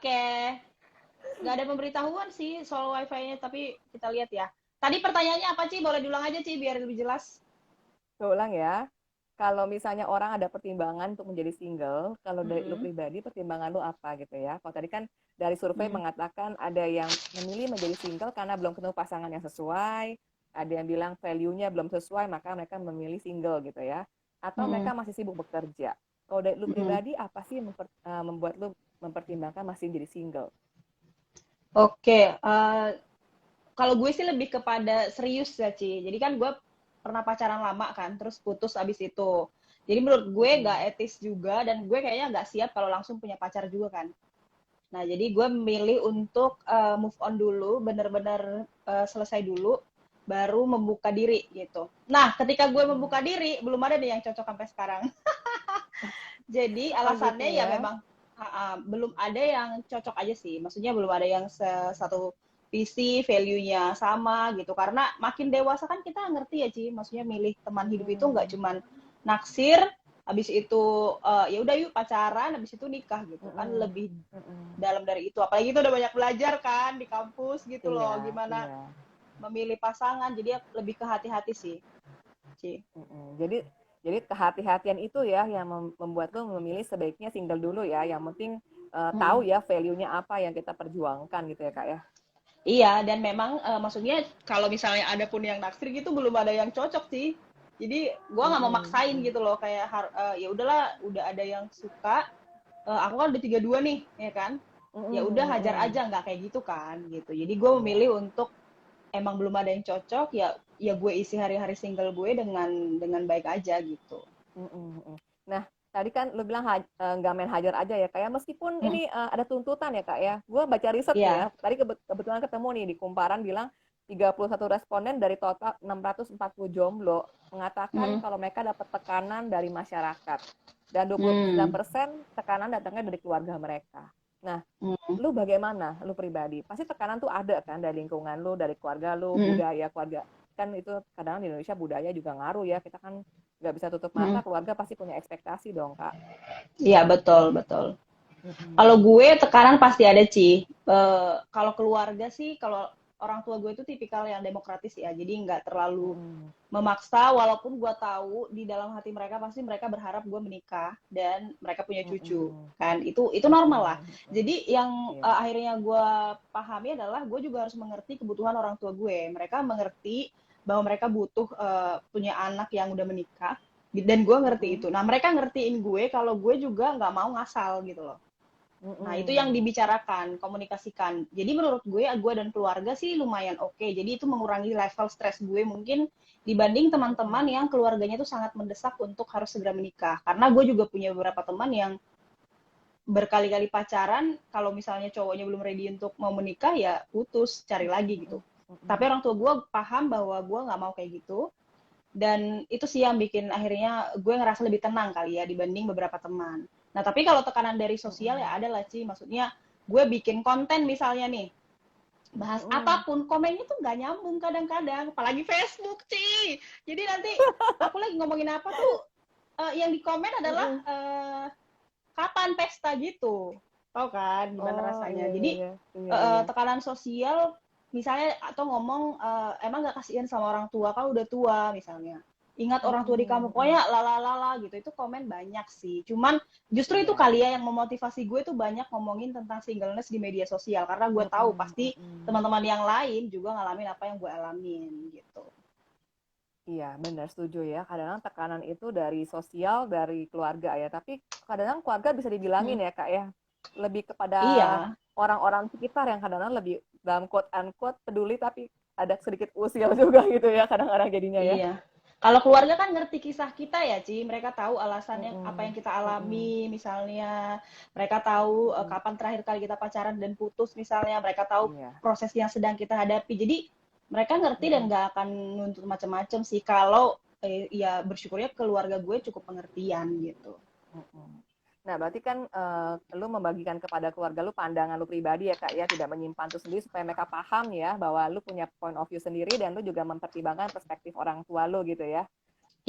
Oke, nggak ada pemberitahuan sih soal wifi-nya, tapi kita lihat ya. Tadi pertanyaannya apa, Ci? Boleh diulang aja, Ci, biar lebih jelas. Gue ulang ya. Kalau misalnya orang ada pertimbangan untuk menjadi single, kalau dari lu Mm-mm. pribadi pertimbangan lu apa gitu ya? Kalau tadi kan dari survei Mm. mengatakan ada yang memilih menjadi single karena belum ketemu pasangan yang sesuai, ada yang bilang value-nya belum sesuai maka mereka memilih single gitu ya. Atau mereka Mm-mm. masih sibuk bekerja. Kalau dari lu Mm-mm. pribadi apa sih yang membuat lu mempertimbangkan masih jadi single? Oke, kalau gue sih lebih kepada serius ya, Ci. Jadi kan gue pernah pacaran lama kan, terus putus abis itu. Jadi menurut gue gak Mm-mm. etis juga, dan gue kayaknya gak siap kalau langsung punya pacar juga kan. Nah, jadi gue memilih untuk move on dulu, bener-bener selesai dulu, baru membuka diri gitu. Nah, ketika gue membuka Mm-mm. diri, belum ada nih yang cocok sampai sekarang. Jadi Oh gitu alasannya ya ya. memang belum ada yang cocok aja sih. Maksudnya belum ada yang satu visi, value-nya sama gitu. Karena makin dewasa kan kita ngerti ya, Ci. Maksudnya milih teman hidup itu nggak Mm-mm. cuman naksir, habis itu ya udah yuk pacaran, habis itu nikah gitu. Kan Mm-mm. lebih Mm-mm. dalam dari itu. Apalagi itu udah banyak belajar kan di kampus gitu Iya, loh. Gimana iya. memilih pasangan. Jadi ya lebih ke hati-hati sih, Ci. Mm-mm. Jadi kehati-hatian itu ya yang membuat lo memilih sebaiknya single dulu ya. Yang penting tahu Hmm. ya value-nya apa yang kita perjuangkan gitu ya Kak ya. Iya, dan memang maksudnya kalau misalnya ada pun yang naksir gitu belum ada yang cocok sih. Jadi gua nggak mau Mm-mm. maksain Mm. gitu loh, kayak ya udahlah, udah ada yang suka. Aku kan udah 32 nih, ya kan? Ya udah Mm-mm. hajar Mm-mm. aja, nggak kayak gitu kan gitu. Jadi gue Iya. memilih untuk emang belum ada yang cocok, ya gue isi hari-hari single gue dengan baik aja gitu. Mm-mm. Mm. Nah, tadi kan lo bilang nggak main hajar aja ya Kak ya. Meskipun Mm, ini ada tuntutan ya Kak ya. Gue baca riset nih ya. Iya. Tadi kebetulan ketemu nih di Kumparan bilang 31 responden dari total 640 jomblo mengatakan Mm, kalau mereka dapat tekanan dari masyarakat. Dan 29% mm, tekanan datangnya dari keluarga mereka. Nah, mm, lu bagaimana, lu pribadi? Pasti tekanan tuh ada kan dari lingkungan lu, dari keluarga lu, mm, budaya keluarga. Kan itu kadang di Indonesia budaya juga ngaruh ya. Kita kan nggak bisa tutup mata, mm. keluarga pasti punya ekspektasi dong, Kak. Iya, betul, betul. Kalau Mm-mm. gue tekanan pasti ada, Ci. Kalau keluarga sih, kalau orang tua gue itu tipikal yang demokratis ya, jadi nggak terlalu Mm-mm. memaksa, walaupun gue tahu di dalam hati mereka pasti mereka berharap gue menikah dan mereka punya cucu Mm-mm. kan, itu normal lah. Mm-mm. Mm-mm. Jadi yang Iya. akhirnya gue pahami adalah gue juga harus mengerti kebutuhan orang tua gue. Mereka mengerti bahwa mereka butuh punya anak yang udah menikah, dan gue ngerti itu. Mm-mm. Nah, mereka ngertiin gue kalau gue juga nggak mau ngasal gitu loh. Nah, itu yang Mm-mm. dibicarakan, komunikasikan. Jadi menurut gue dan keluarga sih lumayan oke. Jadi itu mengurangi level stres gue mungkin dibanding teman-teman Mm-mm. yang keluarganya tuh sangat mendesak untuk harus segera menikah. Karena gue juga punya beberapa teman yang berkali-kali pacaran, kalau misalnya cowoknya belum ready untuk mau menikah, ya putus, cari lagi gitu. Mm-mm. Tapi Mm-mm. orang tua gue paham bahwa gue nggak mau kayak gitu, dan itu sih yang bikin akhirnya gue ngerasa lebih tenang kali ya dibanding beberapa teman. Nah, tapi kalau tekanan dari sosial ya Mm-mm. ada lah, Ci. Maksudnya gue bikin konten misalnya nih, bahas Mm-mm. apapun, komennya tuh nggak nyambung kadang-kadang, apalagi Facebook, Ci. Jadi nanti aku lagi ngomongin apa tuh, yang di komen adalah Mm-mm. kapan pesta gitu. Tahu kan gimana Oh rasanya. iya iya Jadi iya iya iya. tekanan sosial misalnya, atau ngomong emang nggak kasihan sama orang tua kan udah tua misalnya, ingat orang tua di Mm-mm. kamu, Mm-mm. pokoknya lalalala gitu. Itu komen banyak sih, cuman justru itu Iya. kali ya yang memotivasi gue tuh banyak ngomongin tentang singleness di media sosial, karena gue tahu Mm-mm. pasti Mm-mm. teman-teman yang lain juga ngalamin apa yang gue alamin gitu. Iya, benar setuju ya. Kadang-kadang tekanan itu dari sosial, dari keluarga ya. Tapi kadang-kadang keluarga bisa dibilangin Hmm. ya, Kak ya. Lebih kepada Iya. orang-orang sekitar yang kadang-kadang lebih dalam quote unquote peduli tapi ada sedikit usil juga gitu ya kadang-kadang jadinya ya. Iya. Kalau keluarga kan ngerti kisah kita ya, Ci. Mereka tahu alasannya apa yang Mm-mm. kita Mm-mm. alami, misalnya. Mereka tahu Mm-mm. kapan terakhir kali kita pacaran dan putus, misalnya. Mereka tahu Iya. proses yang sedang kita hadapi. Jadi mereka ngerti dan Mm-mm. nggak akan nuntut macam-macam sih. Kalau ya bersyukurnya keluarga gue cukup pengertian gitu. Mm-mm. Nah, berarti kan lu membagikan kepada keluarga lu pandangan lu pribadi ya, Kak ya, tidak menyimpan itu sendiri supaya mereka paham ya bahwa lu punya point of view sendiri dan lu juga mempertimbangkan perspektif orang tua lu gitu ya.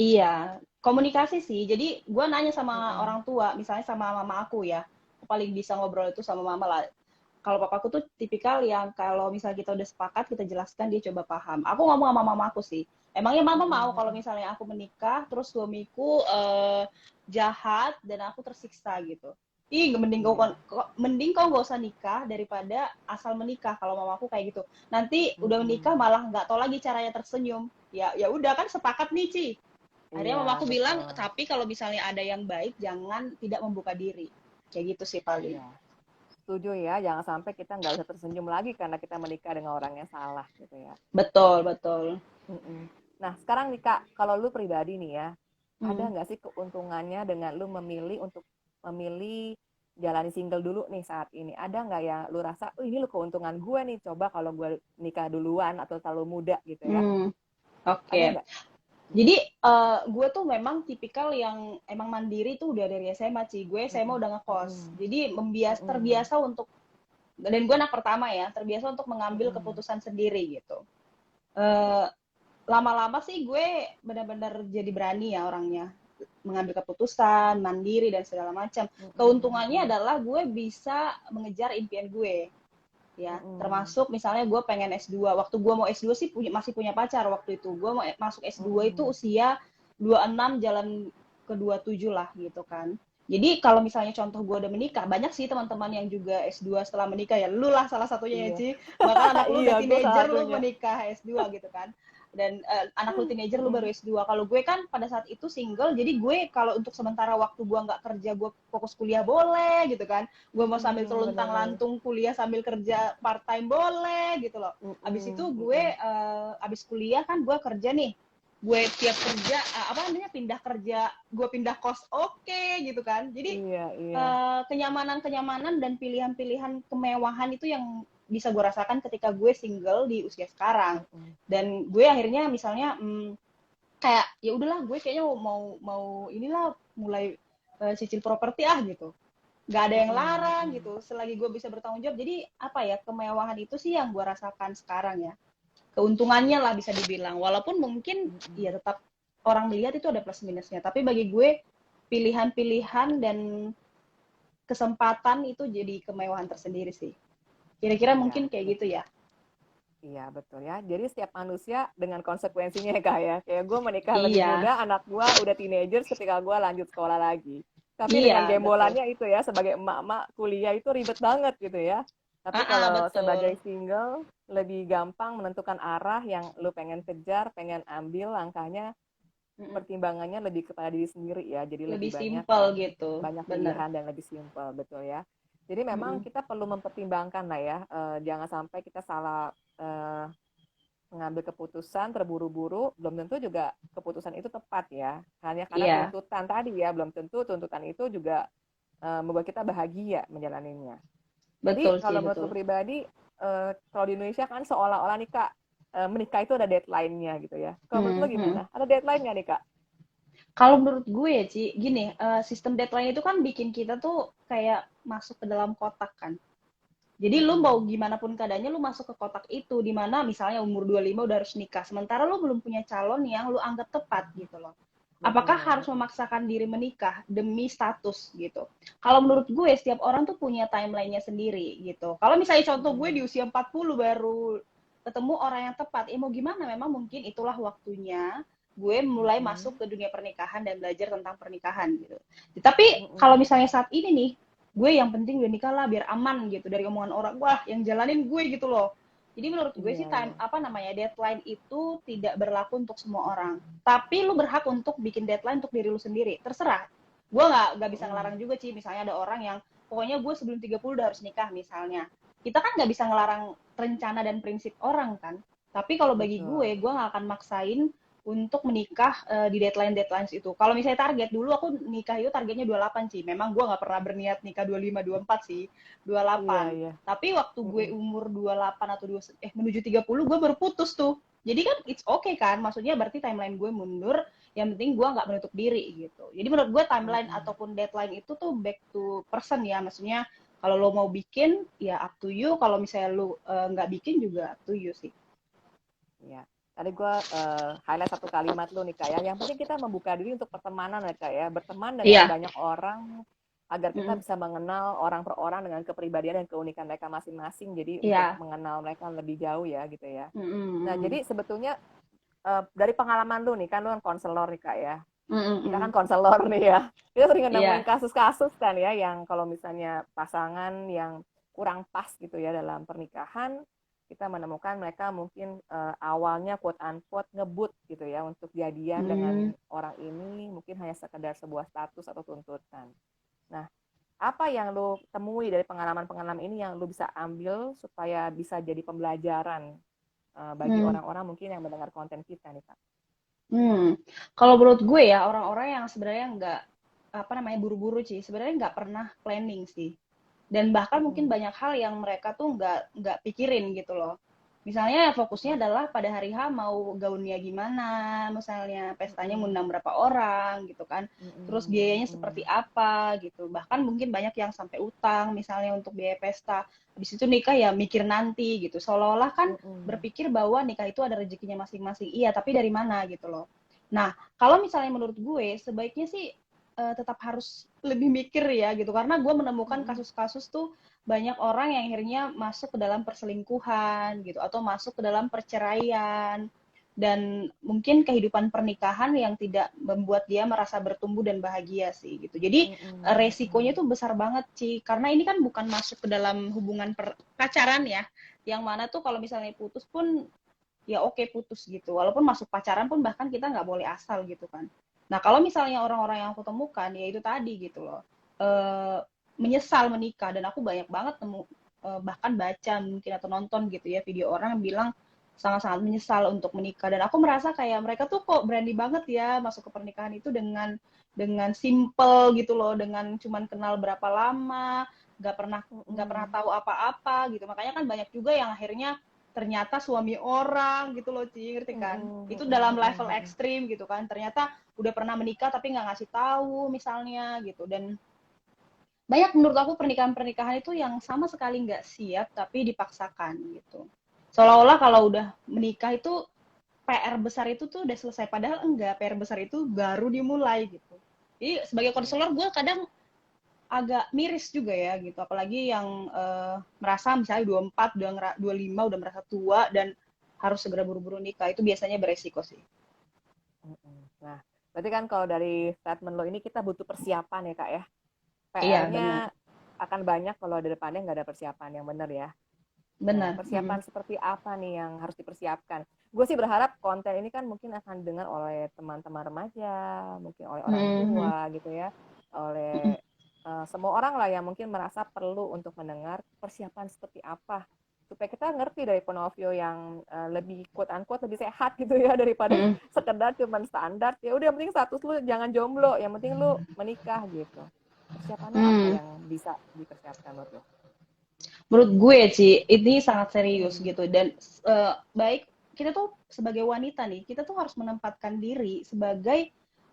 Iya, komunikasi sih. Jadi gue nanya sama Mm-mm. orang tua, misalnya sama mama aku ya. Aku paling bisa ngobrol itu sama mama lah. kalau papaku tuh tipikal yang kalau misalnya kita udah sepakat, kita jelaskan, dia coba paham. Aku ngomong sama mama aku sih. Emangnya mama mau kalau misalnya aku menikah, terus suamiku jahat dan aku tersiksa gitu. Ih, mending kau nggak usah nikah daripada asal menikah. Kalau mamaku kayak gitu. Nanti udah menikah malah nggak tahu lagi caranya tersenyum. Ya, ya udah kan sepakat nih, Ci. Akhirnya Iya, mamaku bilang, betul. tapi kalau misalnya ada yang baik, jangan tidak membuka diri. Kayak gitu sih paling. Iya. Setuju ya, jangan sampai kita nggak bisa tersenyum lagi karena kita menikah dengan orang yang salah gitu ya. Betul, betul. Mm-mm. Nah, sekarang nih Kak, kalau lu pribadi nih ya, ada Hmm. nggak sih keuntungannya dengan lu memilih jalani single dulu nih saat ini? Ada nggak ya lu rasa, oh ini lu keuntungan gue nih, coba kalau gue nikah duluan atau terlalu muda gitu ya? Hmm. Ada Oke. nggak? Jadi gue tuh memang tipikal yang emang mandiri tuh udah dari SMA sih. Gue SMA Mm-mm. udah ngekos. Mm-mm. Jadi Mm-mm. terbiasa untuk, dan gue anak pertama ya, terbiasa untuk mengambil Mm-mm. keputusan sendiri gitu. Eh, Lama-lama sih gue benar-benar jadi berani ya orangnya, mengambil keputusan, mandiri dan segala macam. Mm-mm. Keuntungannya adalah gue bisa mengejar impian gue, ya, Mm-mm. termasuk misalnya gue pengen S2. Waktu gue mau S2 sih masih punya pacar waktu itu. Gue mau masuk S2 itu Mm-mm. usia 26 jalan ke 27 lah gitu kan. Jadi kalau misalnya contoh gue udah menikah, banyak sih teman-teman yang juga S2 setelah menikah, ya lu lah salah satunya ya, Iya. Ci. Bahkan anak lu Iya, udah gue salah teenager lu satunya. menikah S2 gitu kan. Dan anak lu teenager lu baru Mm-mm. S2. Kalau gue kan pada saat itu single, jadi gue kalau untuk sementara waktu gue nggak kerja, gue fokus kuliah boleh gitu kan. Gue mau sambil Mm-mm, terluntang benar. lantung kuliah sambil kerja part time boleh gitu loh. Abis itu Mm-mm. gue Mm-mm. abis kuliah kan gue kerja nih, gue tiap kerja apa namanya, pindah kerja, gue pindah kos, oke gitu kan. Jadi Iya, iya. kenyamanan dan pilihan-pilihan kemewahan itu yang bisa gue rasakan ketika gue single di usia sekarang. Mm-mm. Dan gue akhirnya misalnya kayak ya udahlah, gue kayaknya mau mau inilah mulai cicil properti gitu. Nggak ada yang Mm-mm. larang Mm-mm. gitu, selagi gue bisa bertanggung jawab. Jadi apa ya, kemewahan itu sih yang gue rasakan sekarang ya, keuntungannya lah bisa dibilang. Walaupun mungkin ya Mm-mm. tetap orang melihat itu ada plus minusnya, tapi bagi gue pilihan-pilihan dan kesempatan itu jadi kemewahan tersendiri sih. Kira-kira Iya, mungkin kayak gitu betul. ya. Iya, betul ya. Jadi setiap manusia dengan konsekuensinya ya, Kak ya. Kayak gue menikah lebih Iya, muda, anak gue udah teenagers ketika gue lanjut sekolah lagi. Tapi dengan iya betul. gembolannya itu ya, sebagai emak-emak kuliah itu ribet banget gitu ya. Tapi kalau sebagai Betul. single, lebih gampang menentukan arah yang lu pengen kejar, pengen ambil langkahnya, Mm-mm. pertimbangannya lebih kepada diri sendiri ya. Jadi lebih Lebih banyak simpel gitu, banyak bener. pilihan dan lebih simpel, betul ya. Jadi memang Mm-mm. kita perlu mempertimbangkan lah ya, jangan sampai kita salah eh, mengambil keputusan terburu-buru, belum tentu juga keputusan itu tepat ya. Hanya karena Iya, tuntutan tadi ya, belum tentu tuntutan itu juga membuat kita bahagia menjalaninya. betul Jadi sih, kalau menurut betul. lu pribadi, kalau di Indonesia kan seolah-olah nih Kak, menikah itu ada deadline-nya gitu ya. Kalau menurut lu Mm-mm. gimana? Ada deadline nggak nih Kak? Kalau menurut gue ya, Ci, gini, sistem deadline itu kan bikin kita tuh kayak masuk ke dalam kotak kan. Jadi lu mau Mm-mm. gimana pun keadaannya, lu masuk ke kotak itu, di mana misalnya umur 25 udah harus nikah, sementara lu belum punya calon yang lu anggap tepat gitu loh. Apakah harus Mm-mm. memaksakan diri menikah demi status gitu? Kalau menurut gue, setiap orang tuh punya timeline-nya sendiri gitu. Kalau misalnya contoh gue di Mm-mm. usia 40 baru ketemu orang yang tepat, ya mau gimana, memang mungkin itulah waktunya gue mulai masuk Mm-mm. ke dunia pernikahan dan belajar tentang pernikahan gitu. Tapi kalau Mm-mm. misalnya saat ini nih, gue yang penting udah nikah lah biar aman gitu dari omongan orang, wah yang jalanin gue gitu loh. Jadi menurut gue Iya, sih iya. deadline itu tidak berlaku untuk semua orang, tapi lu berhak untuk bikin deadline untuk diri lu sendiri, terserah. Gue nggak bisa Mm-mm. ngelarang juga sih, misalnya ada orang yang pokoknya gue sebelum 30 udah harus nikah misalnya. Kita kan nggak bisa ngelarang rencana dan prinsip orang kan, tapi kalau bagi Betul. gue nggak akan maksain untuk menikah di deadline itu. Kalau misalnya target, dulu aku nikah itu targetnya 28 sih. Memang gue nggak pernah berniat nikah 25, 24 sih. Iya, 28. iya. Tapi waktu gue Mm-mm. umur 28 atau menuju 30, gue baru putus tuh. Jadi kan it's okay kan, maksudnya berarti timeline gue mundur, yang penting gue nggak menutup diri gitu. Jadi menurut gue timeline Mm-mm. ataupun deadline itu tuh back to person ya, maksudnya kalau lo mau bikin ya up to you, kalau misalnya lo nggak bikin juga up to you sih. Iya. Tadi gue highlight satu kalimat lu nih Kak ya. Yang penting kita membuka diri untuk pertemanan ya Kak ya. Berteman dengan Iya, banyak orang agar kita bisa mengenal orang per orang dengan kepribadian dan keunikan mereka masing-masing. Jadi untuk Iya. mengenal mereka lebih jauh ya gitu ya. Nah, Mm-mm. jadi sebetulnya dari pengalaman lu nih, kan lu kan konselor nih Kak ya. Kita Mm-mm. kan konselor nih ya. Kita sering nemuin Iya. kasus-kasus kan ya yang kalau misalnya pasangan yang kurang pas gitu ya dalam pernikahan, kita menemukan mereka mungkin awalnya quote unquote ngebut gitu ya untuk jadian Mm. dengan orang ini mungkin hanya sekedar sebuah status atau tuntutan. Nah, apa yang lu temui dari pengalaman-pengalaman ini yang lu bisa ambil supaya bisa jadi pembelajaran bagi Mm. orang-orang mungkin yang mendengar konten kita nih Kak? Kalau menurut gue ya, orang-orang yang sebenarnya nggak, apa namanya, buru-buru sih, sebenarnya nggak pernah planning sih. Dan bahkan mungkin Mm-mm. banyak hal yang mereka tuh nggak pikirin gitu loh. Misalnya fokusnya adalah pada hari H mau gaunnya gimana, misalnya pestanya Mm-mm. ngundang berapa orang gitu kan. Terus Mm-mm. biayanya seperti Mm-mm. apa gitu. Bahkan mungkin banyak yang sampai utang misalnya untuk biaya pesta. Habis itu nikah ya mikir nanti gitu. Seolah-olah kan Mm-mm. berpikir bahwa nikah itu ada rezekinya masing-masing. Iya, tapi dari mana gitu loh. Nah, kalau misalnya menurut gue sebaiknya sih tetap harus lebih mikir ya gitu, karena gue menemukan Mm-mm. kasus-kasus tuh banyak orang yang akhirnya masuk ke dalam perselingkuhan gitu atau masuk ke dalam perceraian dan mungkin kehidupan pernikahan yang tidak membuat dia merasa bertumbuh dan bahagia sih gitu. Jadi Mm-mm. resikonya tuh besar banget sih karena ini kan bukan masuk ke dalam hubungan pacaran ya, yang mana tuh kalau misalnya putus pun ya oke putus gitu. Walaupun masuk pacaran pun bahkan kita nggak boleh asal gitu kan. Nah kalau misalnya orang-orang yang aku temukan ya itu tadi gitu loh. Eh, Menyesal menikah dan aku banyak banget temu bahkan baca mungkin atau nonton gitu ya video orang yang bilang sangat-sangat menyesal untuk menikah dan aku merasa kayak mereka tuh kok berani banget ya masuk ke pernikahan itu dengan simple gitu loh, dengan cuman kenal berapa lama, nggak pernah Mm-mm. tahu apa-apa gitu. Makanya kan banyak juga yang akhirnya ternyata suami orang gitu loh, Ci, ngerti kan? Mm-mm. Itu dalam level Mm-mm. ekstrim gitu kan. Ternyata udah pernah menikah tapi nggak ngasih tahu misalnya gitu. Dan banyak menurut aku pernikahan-pernikahan itu yang sama sekali nggak siap tapi dipaksakan gitu. Seolah-olah kalau udah menikah itu PR besar itu tuh udah selesai. Padahal enggak, PR besar itu baru dimulai gitu. Jadi sebagai Iya. konselor gue kadang agak miris juga ya gitu, apalagi yang merasa misalnya 24, 25 udah merasa tua dan harus segera buru-buru nikah, itu biasanya beresiko sih. Mm-mm. Nah, berarti kan kalau dari statement lo ini kita butuh persiapan ya Kak ya. Iya, PR-nya benar. akan banyak kalau di depannya nggak ada persiapan yang benar ya. Nah, Benar. persiapan seperti apa nih yang harus dipersiapkan? Gue sih berharap konten ini kan mungkin akan didengar oleh teman-teman remaja, mungkin oleh orang Mm. tua gitu ya, oleh semua orang lah yang mungkin merasa perlu untuk mendengar persiapan seperti apa supaya kita ngerti dari Ponovio yang lebih quote unquote lebih sehat gitu ya daripada Mm. sekedar cuman standar ya udah yang penting status lu jangan jomblo, yang penting lu menikah gitu. Persiapannya apa Mm. yang bisa dipersiapkan menurut lo? Menurut gue sih ini sangat serius Hmm. gitu dan baik kita tuh sebagai wanita nih kita tuh harus menempatkan diri sebagai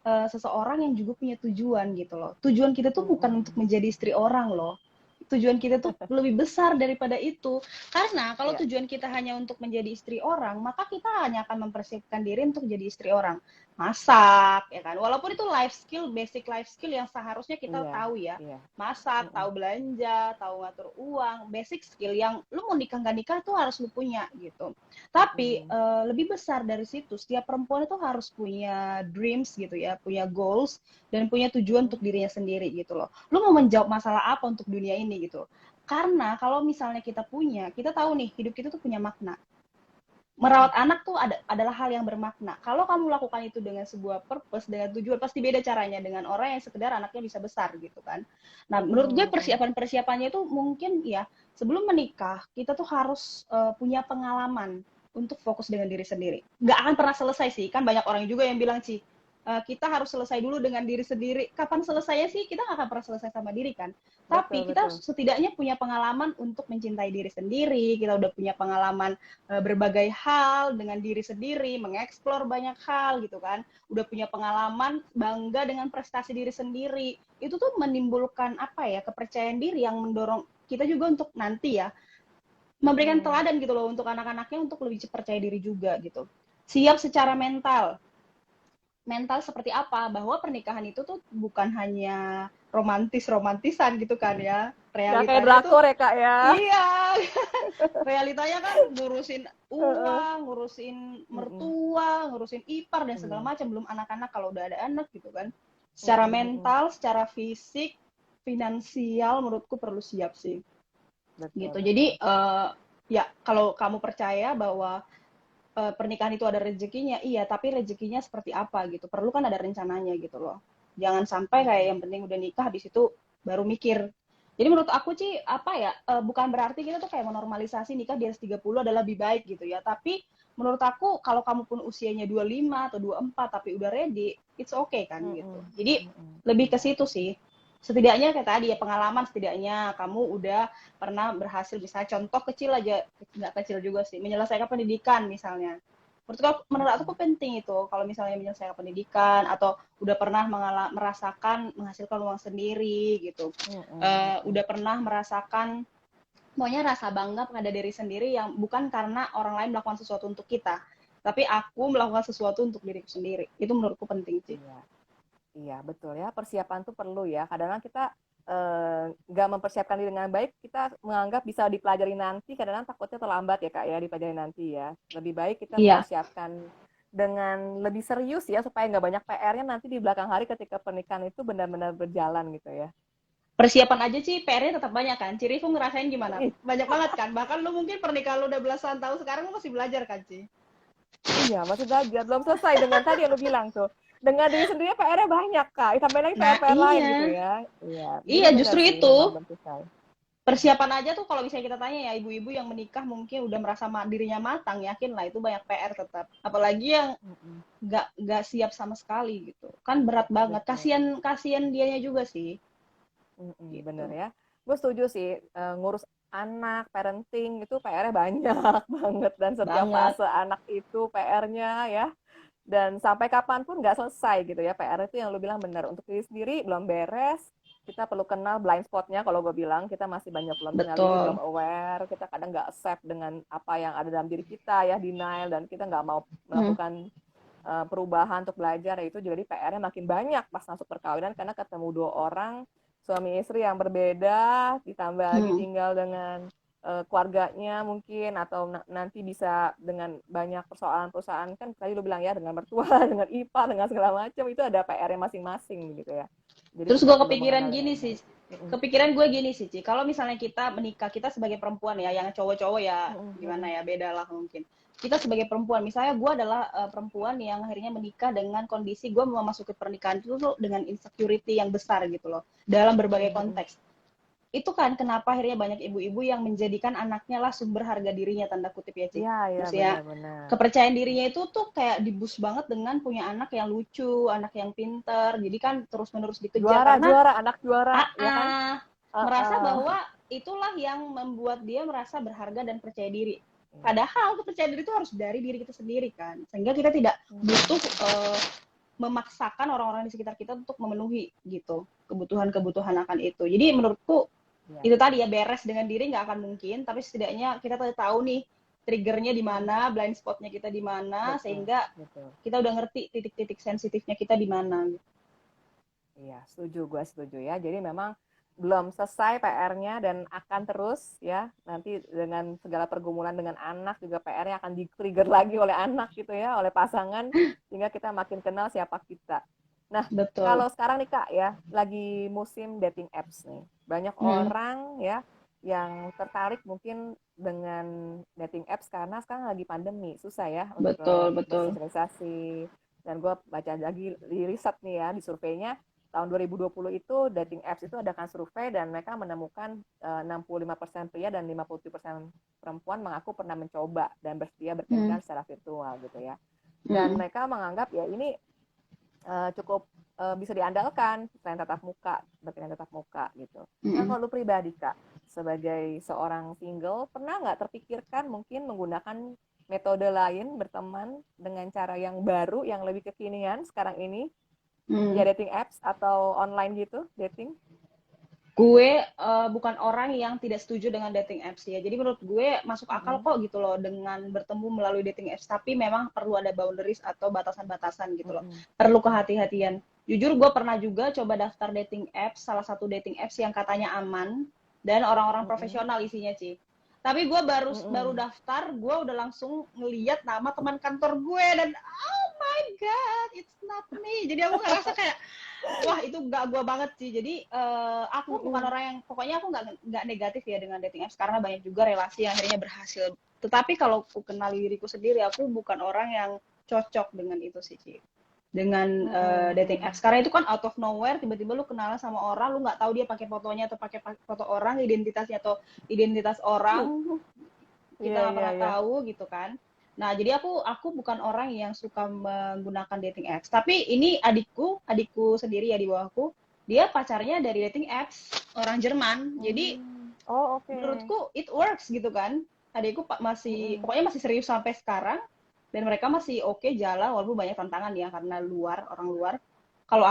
seseorang yang juga punya tujuan gitu loh. Tujuan kita tuh bukan untuk Hmm. menjadi istri orang loh. Tujuan kita tuh lebih besar daripada itu. Karena kalau Ya. tujuan kita hanya untuk menjadi istri orang, maka kita hanya akan mempersiapkan diri untuk jadi istri orang. Masak, ya kan? Walaupun itu life skill, basic life skill yang seharusnya kita Iya, tahu ya. iya. Masak, Mm-mm. tahu belanja, tahu ngatur uang, basic skill yang lu mau nikah nggak nikah itu harus lu punya gitu. Tapi Mm-mm. lebih besar dari situ, setiap perempuan itu harus punya dreams gitu ya, punya goals dan punya tujuan untuk Mm-mm. dirinya sendiri gitu loh. Lu mau menjawab masalah apa untuk dunia ini gitu. Karena kalau misalnya kita punya, kita tahu nih hidup kita tuh punya makna. Merawat Mm-mm. anak tuh adalah hal yang bermakna. Kalau kamu lakukan itu dengan sebuah purpose, dengan tujuan, pasti beda caranya dengan orang yang sekedar anaknya bisa besar gitu kan. Nah, menurut gue Mm-mm. Mm-mm. persiapan-persiapannya itu mungkin ya sebelum menikah kita tuh harus punya pengalaman untuk fokus dengan diri sendiri. Nggak akan pernah selesai sih, kan banyak orang juga yang bilang sih kita harus selesai dulu dengan diri sendiri. Kapan selesainya sih? Kita nggak akan pernah selesai sama diri kan. Betul, Tapi kita betul. setidaknya punya pengalaman untuk mencintai diri sendiri. Kita udah punya pengalaman berbagai hal dengan diri sendiri, mengeksplor banyak hal gitu kan. Udah punya pengalaman, bangga dengan prestasi diri sendiri. Itu tuh menimbulkan apa ya, kepercayaan diri yang mendorong kita juga untuk nanti ya memberikan Mm-mm. teladan gitu loh untuk anak-anaknya untuk lebih percaya diri juga gitu. Siap secara mental, mental seperti apa, bahwa pernikahan itu tuh bukan hanya romantisan gitu kan ya. Nggak kayak Realitanya tuh drakor ya Kak ya. iya, realitanya kan ngurusin uang, ngurusin Mm-mm. mertua, ngurusin ipar dan segala Iya. macam, belum anak-anak kalau udah ada anak gitu kan. Secara mental, secara fisik, finansial menurutku perlu siap sih. Betul, Gitu. Jadi betul. ya kalau kamu percaya bahwa pernikahan itu ada rezekinya, iya, tapi rezekinya seperti apa gitu. Perlu kan ada rencananya gitu loh. Jangan sampai kayak Mm-mm. yang penting udah nikah habis itu baru mikir. Jadi menurut aku sih apa ya, bukan berarti kita tuh kayak menormalisasi nikah di atas 30 adalah lebih baik gitu ya. Tapi menurut aku kalau kamu pun usianya 25 atau 24 tapi udah ready, it's okay kan gitu. Mm-mm. Jadi Mm-mm. lebih ke Iya, situ sih. Setidaknya kayak tadi ya, pengalaman setidaknya kamu udah pernah berhasil, bisa contoh kecil aja, nggak kecil juga sih, menyelesaikan pendidikan misalnya. Menurut aku mm-mm. penting itu kalau misalnya menyelesaikan pendidikan atau udah pernah merasakan menghasilkan uang sendiri gitu. Mm-mm. Mm-mm. Udah pernah merasakan pokoknya rasa bangga pada diri sendiri yang bukan karena orang lain melakukan sesuatu untuk kita, tapi aku melakukan sesuatu untuk diriku sendiri. Itu menurutku penting sih. Iya. Iya, betul ya. Persiapan tuh perlu ya. Kadang-kadang kita nggak mempersiapkan diri dengan baik, kita menganggap bisa dipelajari nanti, kadang-kadang takutnya terlambat ya Kak ya, dipelajari nanti ya. Lebih baik kita Iya, mempersiapkan dengan lebih serius ya, supaya nggak banyak PR-nya nanti di belakang hari ketika pernikahan itu benar-benar berjalan gitu ya. persiapan aja sih PR-nya tetap banyak kan. Cirifu ngerasain gimana? Ih, Banyak banget kan. Bahkan lu mungkin pernikahan lu udah belasan tahun, sekarang lu masih belajar kan, Ci? iya, masih belajar. Belum selesai dengan tadi yang lu bilang tuh. Dengan diri sendiri PR-nya banyak Kak. Tambah lagi Nah, PR-PR lain gitu iya. ya. Iya, jadi Iya, benar justru sih, itu. memang belum selesai. Persiapan aja tuh kalau misalnya kita tanya ya, ibu-ibu yang menikah mungkin udah merasa dirinya matang, yakin lah itu banyak PR tetap. Apalagi yang Mm-mm. nggak siap sama sekali gitu. Kan berat banget. Betul. Kasian kasian dianya juga sih Bener gitu. ya. Gue setuju sih, ngurus anak, parenting itu PR-nya banyak banget dan setiap Banget. fase anak itu PR-nya ya. Dan sampai kapanpun nggak selesai gitu ya. PR itu yang lu bilang benar. Untuk diri sendiri belum beres, kita perlu kenal blind spot-nya kalau gue bilang. Kita masih banyak belum kenal diri, belum Betul. aware. Kita kadang nggak accept dengan apa yang ada dalam diri kita ya, denial. Dan kita nggak mau Hmm. melakukan perubahan untuk belajar. Ya itu jadi PR-nya makin banyak pas masuk perkawinan karena ketemu dua orang suami istri yang berbeda, ditambah lagi Hmm. tinggal dengan keluarganya mungkin, atau nanti bisa dengan banyak persoalan-persoalan, kan tadi lu bilang ya, dengan mertua, dengan ipar, dengan segala macam, itu ada PR-nya masing-masing gitu ya. Jadi Terus kita gue perlu kepikiran mengenal gini dengan sih, baik. Mm-mm. kepikiran gue gini sih, Ci. Kalau misalnya kita menikah, kita sebagai perempuan ya, yang cowok-cowok ya gimana Mm-mm. ya, beda lah mungkin. Kita sebagai perempuan, misalnya gue adalah perempuan yang akhirnya menikah dengan kondisi gue memasuki pernikahan itu tuh dengan insecurity yang besar gitu loh, dalam berbagai Mm-mm. konteks. Itu kan kenapa akhirnya banyak ibu-ibu yang menjadikan anaknya lah sumber harga dirinya, tanda kutip ya, Ci. Iya, iya, Maksudnya benar-benar. kepercayaan dirinya itu tuh kayak dibus banget dengan punya anak yang lucu, anak yang pinter. Jadi kan terus-menerus dikejar Juara, karena juara, anak juara, ya kan? merasa Uh-uh. bahwa itulah yang membuat dia merasa berharga dan percaya diri. Iya. Padahal kepercayaan diri itu harus dari diri kita sendiri kan. Sehingga kita tidak butuh memaksakan orang-orang di sekitar kita untuk memenuhi gitu kebutuhan-kebutuhan akan itu. Jadi menurutku Iya, itu tadi betul. ya, beres dengan diri nggak akan mungkin, tapi setidaknya kita tahu nih triggernya di mana, blind spotnya kita di mana, Betul, sehingga betul. kita udah ngerti titik-titik sensitifnya kita di mana. Iya, gue setuju ya. Jadi memang belum selesai PR-nya dan akan terus ya. Nanti dengan segala pergumulan dengan anak juga PR-nya akan di-trigger lagi oleh anak gitu ya, oleh pasangan, sehingga kita makin kenal siapa kita. Nah, Betul. kalau sekarang nih Kak ya, lagi musim dating apps nih. Banyak Hmm. orang ya yang tertarik mungkin dengan dating apps karena sekarang lagi pandemi, susah ya untuk Betul, betul. bersosialisasi. Dan gue baca lagi di riset nih ya, di surveinya, tahun 2020 itu dating apps itu adakan survei dan mereka menemukan 65% pria dan 57% perempuan mengaku pernah mencoba dan bersedia Hmm. berkencan secara virtual gitu ya. Dan Hmm. mereka menganggap ya ini cukup bisa diandalkan selain tatap muka, berkenaan tatap muka gitu. Nah Hmm. kalau lu pribadi Kak, sebagai seorang single, pernah nggak terpikirkan mungkin menggunakan metode lain berteman dengan cara yang baru, yang lebih kekinian sekarang ini, Hmm. via dating apps atau online gitu, dating? Gue bukan orang yang tidak setuju dengan dating apps ya. Jadi menurut gue masuk akal Mm-mm. kok gitu loh dengan bertemu melalui dating apps. Tapi memang perlu ada boundaries atau batasan-batasan gitu loh. Mm-mm. Perlu Betul. kehati-hatian. Jujur gue pernah juga coba daftar dating apps, salah satu dating apps yang katanya aman dan orang-orang profesional isinya, Ci. Tapi gue baru daftar, gue udah langsung ngeliat nama teman kantor gue dan oh my god, it's not me. Jadi aku ngerasa kayak wah itu gak gue banget sih. Jadi aku bukan orang yang pokoknya aku nggak negatif ya dengan dating apps karena banyak juga relasi yang akhirnya berhasil. Tetapi kalau aku kenali diriku sendiri, aku bukan orang yang cocok dengan itu sih, Ci. Dengan dating apps karena itu kan out of nowhere tiba-tiba lu kenalan sama orang, lu nggak tahu dia pakai fotonya atau pakai foto orang, identitasnya atau identitas orang kita nggak pernah tahu gitu kan. Nah jadi aku bukan orang yang suka menggunakan dating apps, tapi ini adikku sendiri ya di bawahku, dia pacarnya dari dating apps orang Jerman. Jadi menurutku it works gitu kan. Adikku pokoknya masih serius sampai sekarang dan mereka masih oke jalan walaupun banyak tantangan ya karena orang luar. Kalau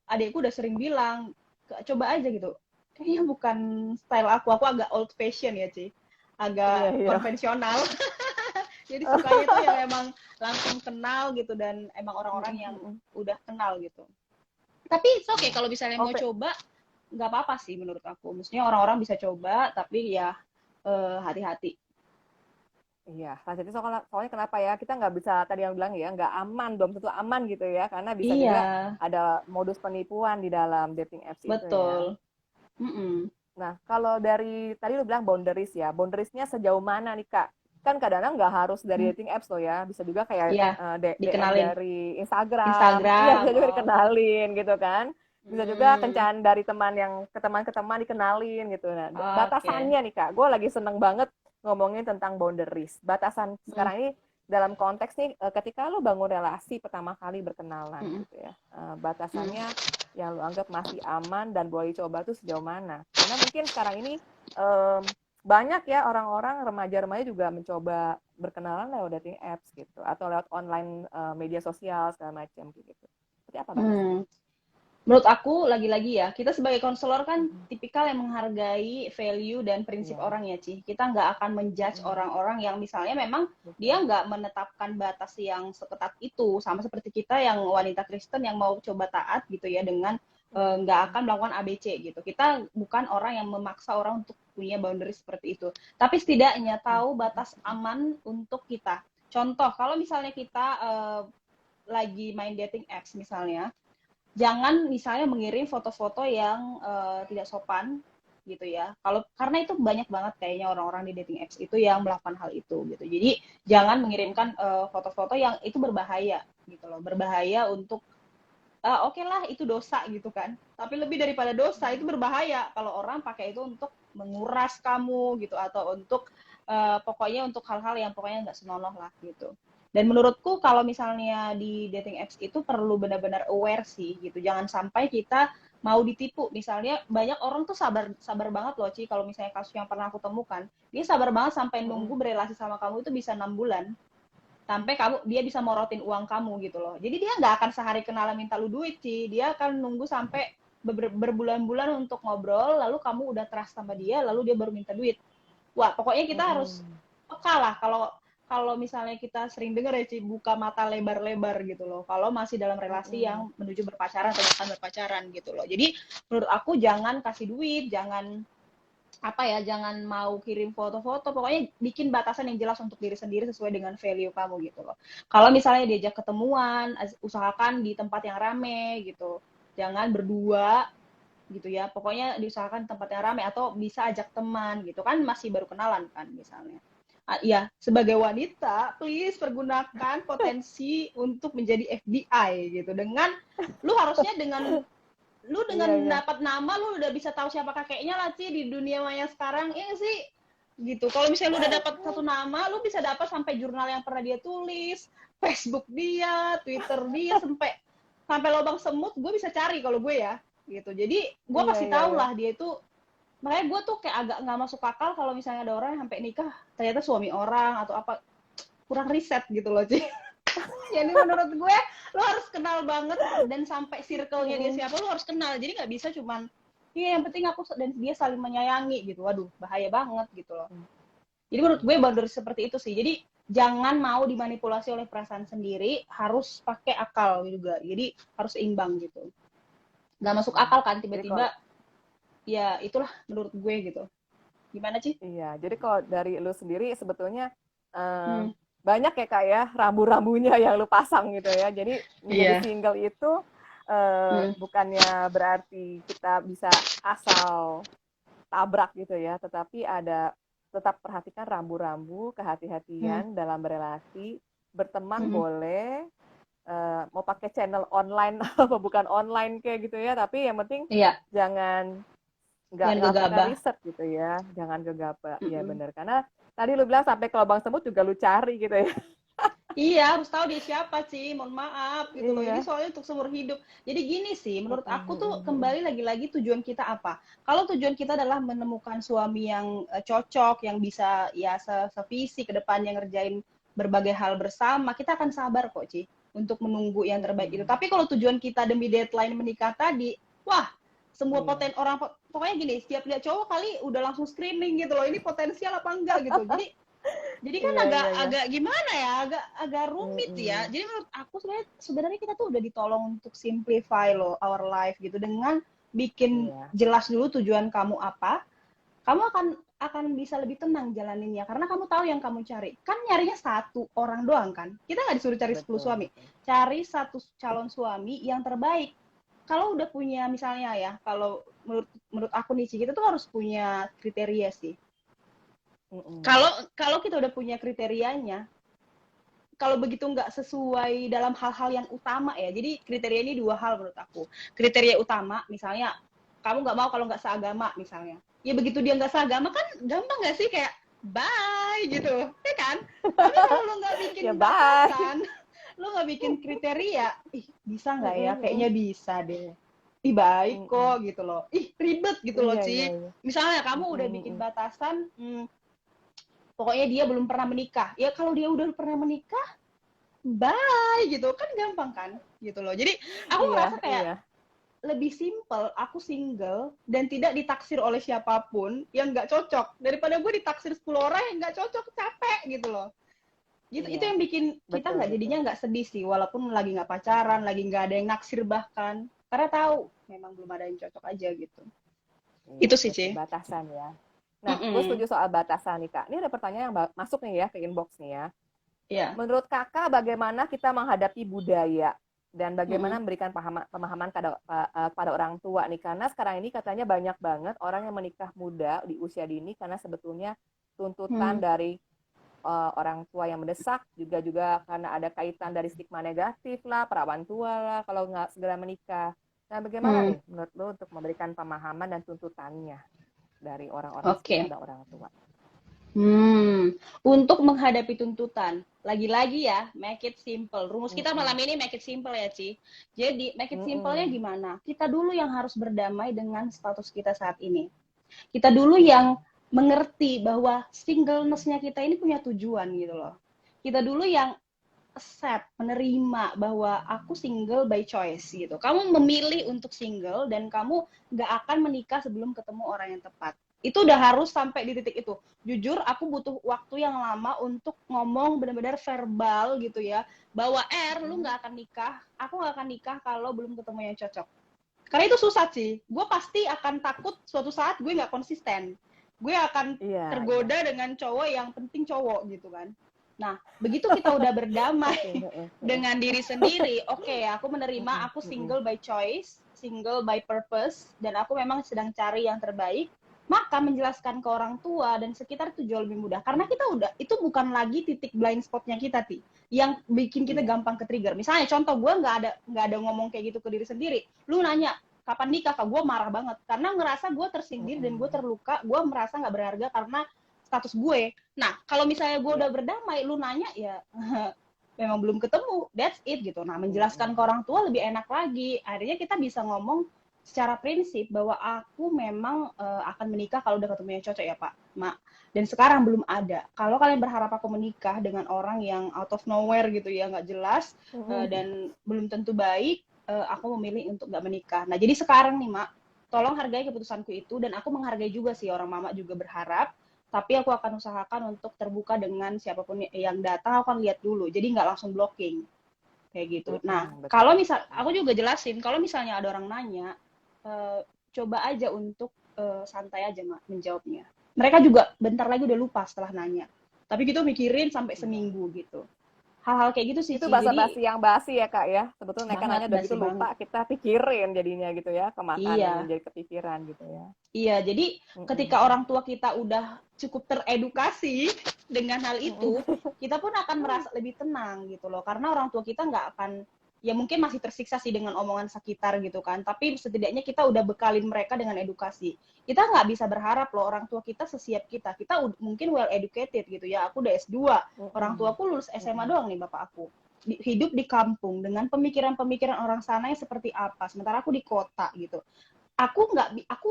adikku udah sering bilang coba aja gitu, kayaknya bukan style aku agak old fashion ya Ci, agak konvensional. Jadi sukanya tuh yang emang langsung kenal gitu dan emang orang-orang yang udah kenal gitu. Tapi oke kalau misalnya mau coba nggak apa-apa sih menurut aku, maksudnya orang-orang bisa coba tapi ya hati-hati. Iya, itu soalnya kenapa ya, kita nggak bisa, tadi yang bilang ya, nggak aman, belum tentu aman gitu ya, karena bisa juga ada modus penipuan di dalam dating apps itu ya. Betul. Nah, kalau dari, tadi lu bilang boundaries ya, boundariesnya sejauh mana nih Kak? Kan kadang-kadang nggak harus dari dating apps loh ya, bisa juga kayak DM dari Instagram. Iya, bisa juga dikenalin gitu kan. Bisa juga kencan dari teman yang ke teman dikenalin gitu. Nah, batasannya nih Kak, gue lagi seneng banget ngomongin tentang boundaries. Batasan sekarang ini dalam konteks nih ketika lo bangun relasi pertama kali berkenalan gitu ya. Batasannya yang lo anggap masih aman dan boleh dicoba tuh sejauh mana? Karena mungkin sekarang ini banyak ya orang-orang remaja-remaja juga mencoba berkenalan lewat dating apps gitu atau lewat online media sosial segala macam gitu. Seperti apa batasannya? Menurut aku lagi-lagi ya, kita sebagai konselor kan tipikal yang menghargai value dan prinsip orang ya, Ci. Kita nggak akan menjudge orang-orang yang misalnya memang dia nggak menetapkan batas yang seketat itu, sama seperti kita yang wanita Kristen yang mau coba taat gitu ya dengan nggak akan melakukan ABC gitu. Kita bukan orang yang memaksa orang untuk punya boundary seperti itu. Tapi setidaknya tahu batas aman untuk kita. Contoh, kalau misalnya kita lagi main dating apps misalnya, jangan misalnya mengirim foto-foto yang tidak sopan gitu ya. Karena itu banyak banget kayaknya orang-orang di dating apps itu yang melakukan hal itu gitu. Jadi jangan mengirimkan foto-foto yang itu berbahaya gitu loh. Berbahaya untuk oke lah itu dosa gitu kan. Tapi lebih daripada dosa itu berbahaya kalau orang pakai itu untuk menguras kamu gitu atau untuk pokoknya untuk hal-hal yang pokoknya nggak senonoh lah gitu. Dan menurutku kalau misalnya di dating apps itu perlu benar-benar aware sih gitu. Jangan sampai kita mau ditipu. Misalnya banyak orang tuh sabar banget loh Ci. Kalau misalnya kasus yang pernah aku temukan, dia sabar banget sampai nunggu berelasi sama kamu itu bisa 6 bulan. Sampai dia bisa morotin uang kamu gitu loh. Jadi dia nggak akan sehari kenalan minta lu duit Ci. Dia akan nunggu sampai berbulan-bulan untuk ngobrol, lalu kamu udah trust sama dia, lalu dia baru minta duit. Wah, pokoknya kita harus peka lah kalau misalnya kita sering dengar ya Ci, buka mata lebar-lebar gitu loh. Kalau masih dalam relasi yang menuju berpacaran atau bahkan berpacaran gitu loh. Jadi menurut aku jangan kasih duit, jangan mau kirim foto-foto, pokoknya bikin batasan yang jelas untuk diri sendiri sesuai dengan value kamu gitu loh. Kalau misalnya diajak ketemuan, usahakan di tempat yang rame gitu. Jangan berdua gitu ya. Pokoknya diusahakan tempat yang rame atau bisa ajak teman gitu kan, masih baru kenalan kan misalnya. Ya, sebagai wanita, please pergunakan potensi untuk menjadi FBI gitu. Lu harusnya dengan dapat nama, lu udah bisa tahu siapa kakeknya lah Ci di dunia maya sekarang, iya sih? Gitu. Kalau misalnya lu udah dapat satu nama, lu bisa dapat sampai jurnal yang pernah dia tulis, Facebook dia, Twitter dia, sampai lubang semut, gue bisa cari kalau gue ya. Gitu. Jadi, gue pasti tahu lah dia itu. Makanya gue tuh kayak agak nggak masuk akal kalau misalnya ada orang yang sampai nikah ternyata suami orang atau apa, kurang riset gitu loh Ci. Jadi menurut gue lo harus kenal banget dan sampai circle-nya dia siapa lo harus kenal. Jadi nggak bisa cuman yang penting aku dan dia saling menyayangi gitu. Waduh, bahaya banget gitu loh. Jadi menurut gue boundary seperti itu sih. Jadi jangan mau dimanipulasi oleh perasaan sendiri, harus pakai akal juga. Jadi harus seimbang gitu. Nggak masuk akal kan Jadi kalau tiba-tiba, ya itulah menurut gue gitu. Gimana sih? iya, jadi kalau dari lu sendiri sebetulnya eh, Hmm, banyak ya kak ya rambu-rambunya yang lu pasang gitu ya. Jadi menjadi iya. single itu Hmm, bukannya berarti kita bisa asal tabrak gitu ya, tetapi ada tetap perhatikan rambu-rambu, hmm, kehati-hatian dalam berelasi, berteman hmm. boleh, mau pakai channel online apa bukan online kayak gitu ya, tapi yang penting Iya, jangan jangan nggak pernah gegabah. riset gitu ya, jangan gegabah. Iya Mm-mm. benar, karena tadi lu bilang sampai ke lubang semut juga lu cari gitu ya. Iya, harus tahu dia siapa sih. Mohon maaf gitu loh. Ini Iya. soalnya untuk seumur hidup. Jadi gini sih, menurut Mm-mm, aku tuh mm-mm, mm-mm. kembali lagi-lagi tujuan kita apa? Kalau tujuan kita adalah menemukan suami yang cocok, yang bisa ya sevisi ke depannya ngerjain berbagai hal bersama, kita akan sabar kok, Ci, untuk menunggu yang terbaik itu. Mm-mm. Tapi kalau tujuan kita demi deadline menikah tadi, wah, semua Iya. orang pokoknya gini, setiap lihat cowok kali udah langsung screening gitu loh. Ini potensial apa enggak gitu. Jadi kan Iya, agak iya, iya. agak gimana ya, agak rumit ya. Mm-mm. Jadi menurut aku sebenarnya kita tuh udah ditolong untuk simplify loh our life gitu, dengan bikin Iya, jelas dulu tujuan kamu apa. Kamu akan bisa lebih tenang jalaninnya karena kamu tahu yang kamu cari. Kan nyarinya satu orang doang kan. Kita nggak disuruh cari 10 betul, suami. betul. Cari satu calon suami yang terbaik. Kalau udah punya misalnya ya, kalau menurut menurut aku nih Ci, kita tuh harus punya kriteria sih. Mm-mm. Kalau kalau kita udah punya kriterianya, kalau begitu nggak sesuai dalam hal-hal yang utama ya. Jadi kriteria ini dua hal menurut aku. Kriteria utama, misalnya kamu nggak mau kalau nggak seagama misalnya. Ya begitu dia nggak seagama kan gampang nggak sih, kayak bye gitu, ya kan? Tapi kalau lo nggak bikin Ya, bye. batasan, lo nggak bikin kriteria, ih bisa nggak ya? Mm-mm, Kayaknya mm-mm. bisa deh. Ih baik Mm-mm. kok gitu loh. Ih ribet gitu loh Iya, iya, Ci. iya. Misalnya kamu udah Mm-mm, bikin mm-mm. batasan, pokoknya dia belum pernah menikah. Ya kalau dia udah pernah menikah, bye gitu kan, gampang kan gitu loh. Jadi aku Iya, ngerasa kayak iya. lebih simple aku single dan tidak ditaksir oleh siapapun yang nggak cocok, daripada gue ditaksir 10 orang yang nggak cocok, capek gitu loh. Gitu, itu Iya, yang bikin kita betul, nggak betul. jadinya nggak sedih sih, walaupun lagi nggak pacaran, Mm-mm. lagi nggak ada yang naksir bahkan, karena tahu memang belum ada yang cocok aja gitu. Iya, Itu sih betul. Ci. Batasan ya. Nah, gue setuju Mm-mm. soal batasan nih, Kak. Ini ada pertanyaan yang masuk nih ya ke inbox nih ya. Iya. Menurut Kakak, bagaimana kita menghadapi budaya dan bagaimana Mm-mm. memberikan pemahaman pada orang tua nih? Karena sekarang ini katanya banyak banget orang yang menikah muda di usia dini karena sebetulnya tuntutan Hmm. dari orang tua yang mendesak, juga karena ada kaitan dari stigma negatif lah, perawan tua lah, kalau nggak segera menikah. Nah, bagaimana Hmm. nih menurut lo untuk memberikan pemahaman dan tuntutannya dari orang-orang Oke. sekitar Okay. dan orang tua? Untuk menghadapi tuntutan, lagi-lagi ya, make it simple. Rumus kita malam Mm-mm. ini make it simple ya, Ci. Jadi, make it simple-nya Mm-mm. gimana? Kita dulu yang harus berdamai dengan status kita saat ini. Kita dulu yang Mm-mm. mengerti bahwa singleness-nya kita ini punya tujuan gitu loh. Kita dulu yang accept, menerima bahwa aku single by choice gitu. Kamu memilih untuk single dan kamu nggak akan menikah sebelum ketemu orang yang tepat. Itu udah harus sampai di titik itu. Jujur, aku butuh waktu yang lama untuk ngomong benar-benar verbal gitu ya, bahwa lu Mm-mm. nggak akan nikah, aku nggak akan nikah kalau belum ketemu yang cocok. Karena itu susah sih. Gue pasti akan takut suatu saat gue nggak konsisten. Gue akan Iya, iya. tergoda dengan cowok yang penting cowok gitu kan. Nah, begitu kita udah berdamai Oke, heeh, heeh. dengan diri sendiri, oke, aku menerima Mm-mm, aku mm-mm. single by choice, single by purpose, dan aku memang sedang cari yang terbaik, maka menjelaskan ke orang tua dan sekitar itu jauh lebih mudah. Karena kita udah, itu bukan lagi titik blind spotnya kita, yang bikin kita Iya. gampang ke trigger. Misalnya contoh, gue nggak ada ngomong kayak gitu ke diri sendiri. Lu nanya, kapan nikah? Kak, gue marah banget. Karena ngerasa gue tersindir dan gue Mm-mm. terluka, gue merasa nggak berharga karena status gue. Nah, kalau misalnya gue Iya. udah berdamai, lu nanya ya memang belum ketemu, that's it gitu. Nah, menjelaskan ke Mm-mm. orang tua lebih enak lagi. Akhirnya kita bisa ngomong secara prinsip bahwa aku memang akan menikah kalau udah ketemu yang cocok ya Pak, Mak. Dan sekarang belum ada. Kalau kalian berharap aku menikah dengan orang yang out of nowhere gitu ya, nggak jelas Mm-mm. dan belum tentu baik, aku memilih untuk nggak menikah. Nah, jadi sekarang nih Mak, tolong hargai keputusanku itu, dan aku menghargai juga sih orang mama juga berharap tapi aku akan usahakan untuk terbuka dengan siapapun yang datang, aku akan lihat dulu, jadi nggak langsung blocking kayak gitu. Nah, kalau Betul. misal aku juga jelasin, kalau misalnya ada orang nanya, coba aja untuk santai aja menjawabnya. Mereka juga bentar lagi udah lupa setelah nanya, tapi gitu mikirin sampai Iya. seminggu gitu. Hal-hal kayak gitu sih, Itu Ci. Jadi basa-basi yang basi ya Kak ya. Sebetulnya mereka banget, nanya udah basi gitu banget. lupa, kita pikirin jadinya gitu ya, kemakan dan Iya, jadi kepikiran gitu ya. iya. Jadi ketika Mm-mm. orang tua kita udah cukup teredukasi dengan hal itu, Mm-mm. kita pun akan merasa lebih tenang gitu loh. Karena orang tua kita nggak akan, ya mungkin masih tersiksa sih dengan omongan sekitar gitu kan. Tapi setidaknya kita udah bekalin mereka dengan edukasi. Kita nggak bisa berharap loh orang tua kita sesiap kita. Kita mungkin well educated gitu ya. Aku udah S2. Orang Mm-mm. tuaku lulus SMA Mm-mm. doang nih bapak aku. Hidup di kampung dengan pemikiran-pemikiran orang sana yang seperti apa. Sementara aku di kota gitu, aku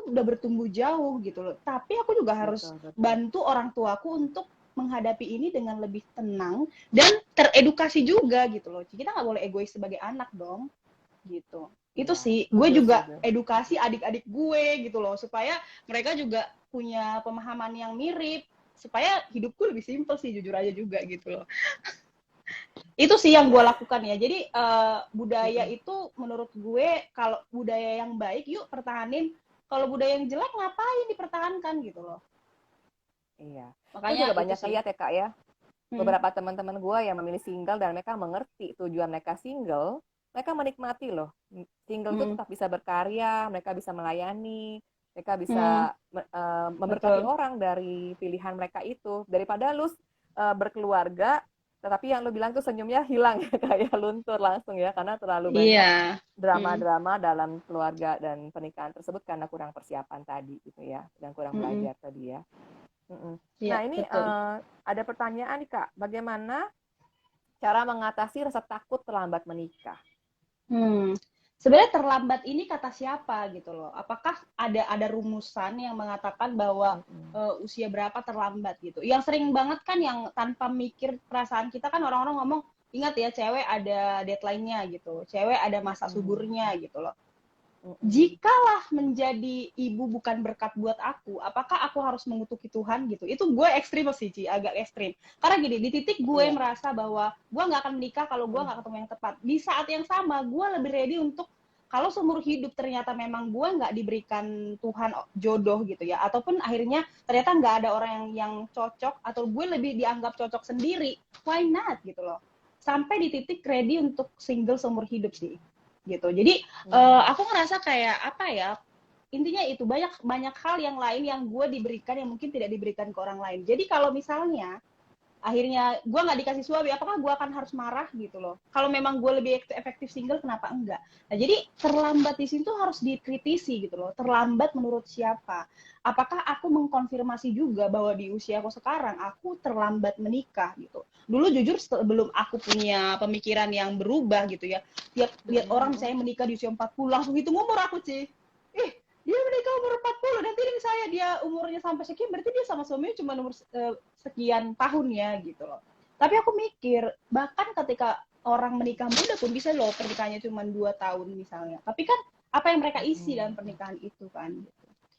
udah bertumbuh jauh gitu loh, tapi aku juga harus Betul, betul. bantu orang tuaku untuk menghadapi ini dengan lebih tenang dan teredukasi juga gitu loh. Kita nggak boleh egois sebagai anak dong gitu. Itu Iya, sih gue setuju, juga setuju. edukasi adik-adik gue gitu loh, supaya mereka juga punya pemahaman yang mirip, supaya hidupku lebih simpel sih, jujur aja juga gitu loh. Itu sih yang gue lakukan ya. Jadi budaya Mm-mm. itu menurut gue, kalau budaya yang baik yuk pertahanin, kalau budaya yang jelek ngapain dipertahankan gitu loh. Iya. Gue Makanya juga itu banyak sih. lihat ya Kak ya, Hmm. beberapa teman-teman gue yang memilih single dan mereka mengerti tujuan mereka single, mereka menikmati loh. Single tuh Hmm. tetap bisa berkarya, mereka bisa melayani, mereka Hmm. bisa memberkati Betul. orang dari pilihan mereka itu. Daripada lu berkeluarga, tetapi yang lu bilang tuh senyumnya hilang ya kayak luntur langsung ya, karena terlalu banyak Iya. Hmm. drama-drama dalam keluarga dan pernikahan tersebut karena kurang persiapan tadi gitu ya, dan kurang Hmm. belajar tadi ya. Mm-mm. Iya, Nah ini betul. ada pertanyaan nih Kak, bagaimana cara mengatasi rasa takut terlambat menikah? Hmm. Sebenarnya terlambat ini kata siapa gitu loh? Apakah ada rumusan yang mengatakan bahwa Mm-mm. usia berapa terlambat gitu? Yang sering banget kan yang tanpa mikir perasaan kita kan, orang-orang ngomong, ingat ya, cewek ada deadline-nya gitu, cewek ada masa Mm-mm. suburnya gitu loh. Mm-mm. Jikalah menjadi ibu bukan berkat buat aku, apakah aku harus mengutuki Tuhan gitu? Itu gue ekstrim sih, Ci, agak ekstrim. Karena gini, di titik gue Iya. merasa bahwa gue nggak akan menikah kalau gue Mm-mm. nggak ketemu yang tepat. Di saat yang sama, gue lebih ready untuk, kalau seumur hidup ternyata memang gue nggak diberikan Tuhan jodoh gitu ya, ataupun akhirnya ternyata nggak ada orang yang cocok, atau gue lebih dianggap cocok sendiri, why not gitu loh. Sampai di titik ready untuk single seumur hidup sih gitu. Jadi Mm. aku ngerasa kayak apa ya, intinya itu banyak banyak hal yang lain yang gue diberikan yang mungkin tidak diberikan ke orang lain. Jadi kalau misalnya akhirnya gue nggak dikasih suami, apakah gue akan harus marah gitu loh? Kalau memang gue lebih efektif single, kenapa enggak? Nah, jadi terlambat di sini tuh harus dikritisi gitu loh. Terlambat menurut siapa? Apakah aku mengkonfirmasi juga bahwa di usia aku sekarang aku terlambat menikah gitu? Dulu jujur sebelum aku punya pemikiran yang berubah gitu ya, tiap lihat orang Mm-mm. misalnya menikah di usia 40 langsung hitung umur aku sih. Dia menikah umur 40, nanti saya dia umurnya sampai sekian, berarti dia sama suaminya cuma umur sekian tahun ya gitu loh. Tapi aku mikir, bahkan ketika orang menikah muda pun bisa loh pernikahannya cuma 2 tahun misalnya. Tapi kan apa yang mereka isi dalam Mm-mm. pernikahan itu kan.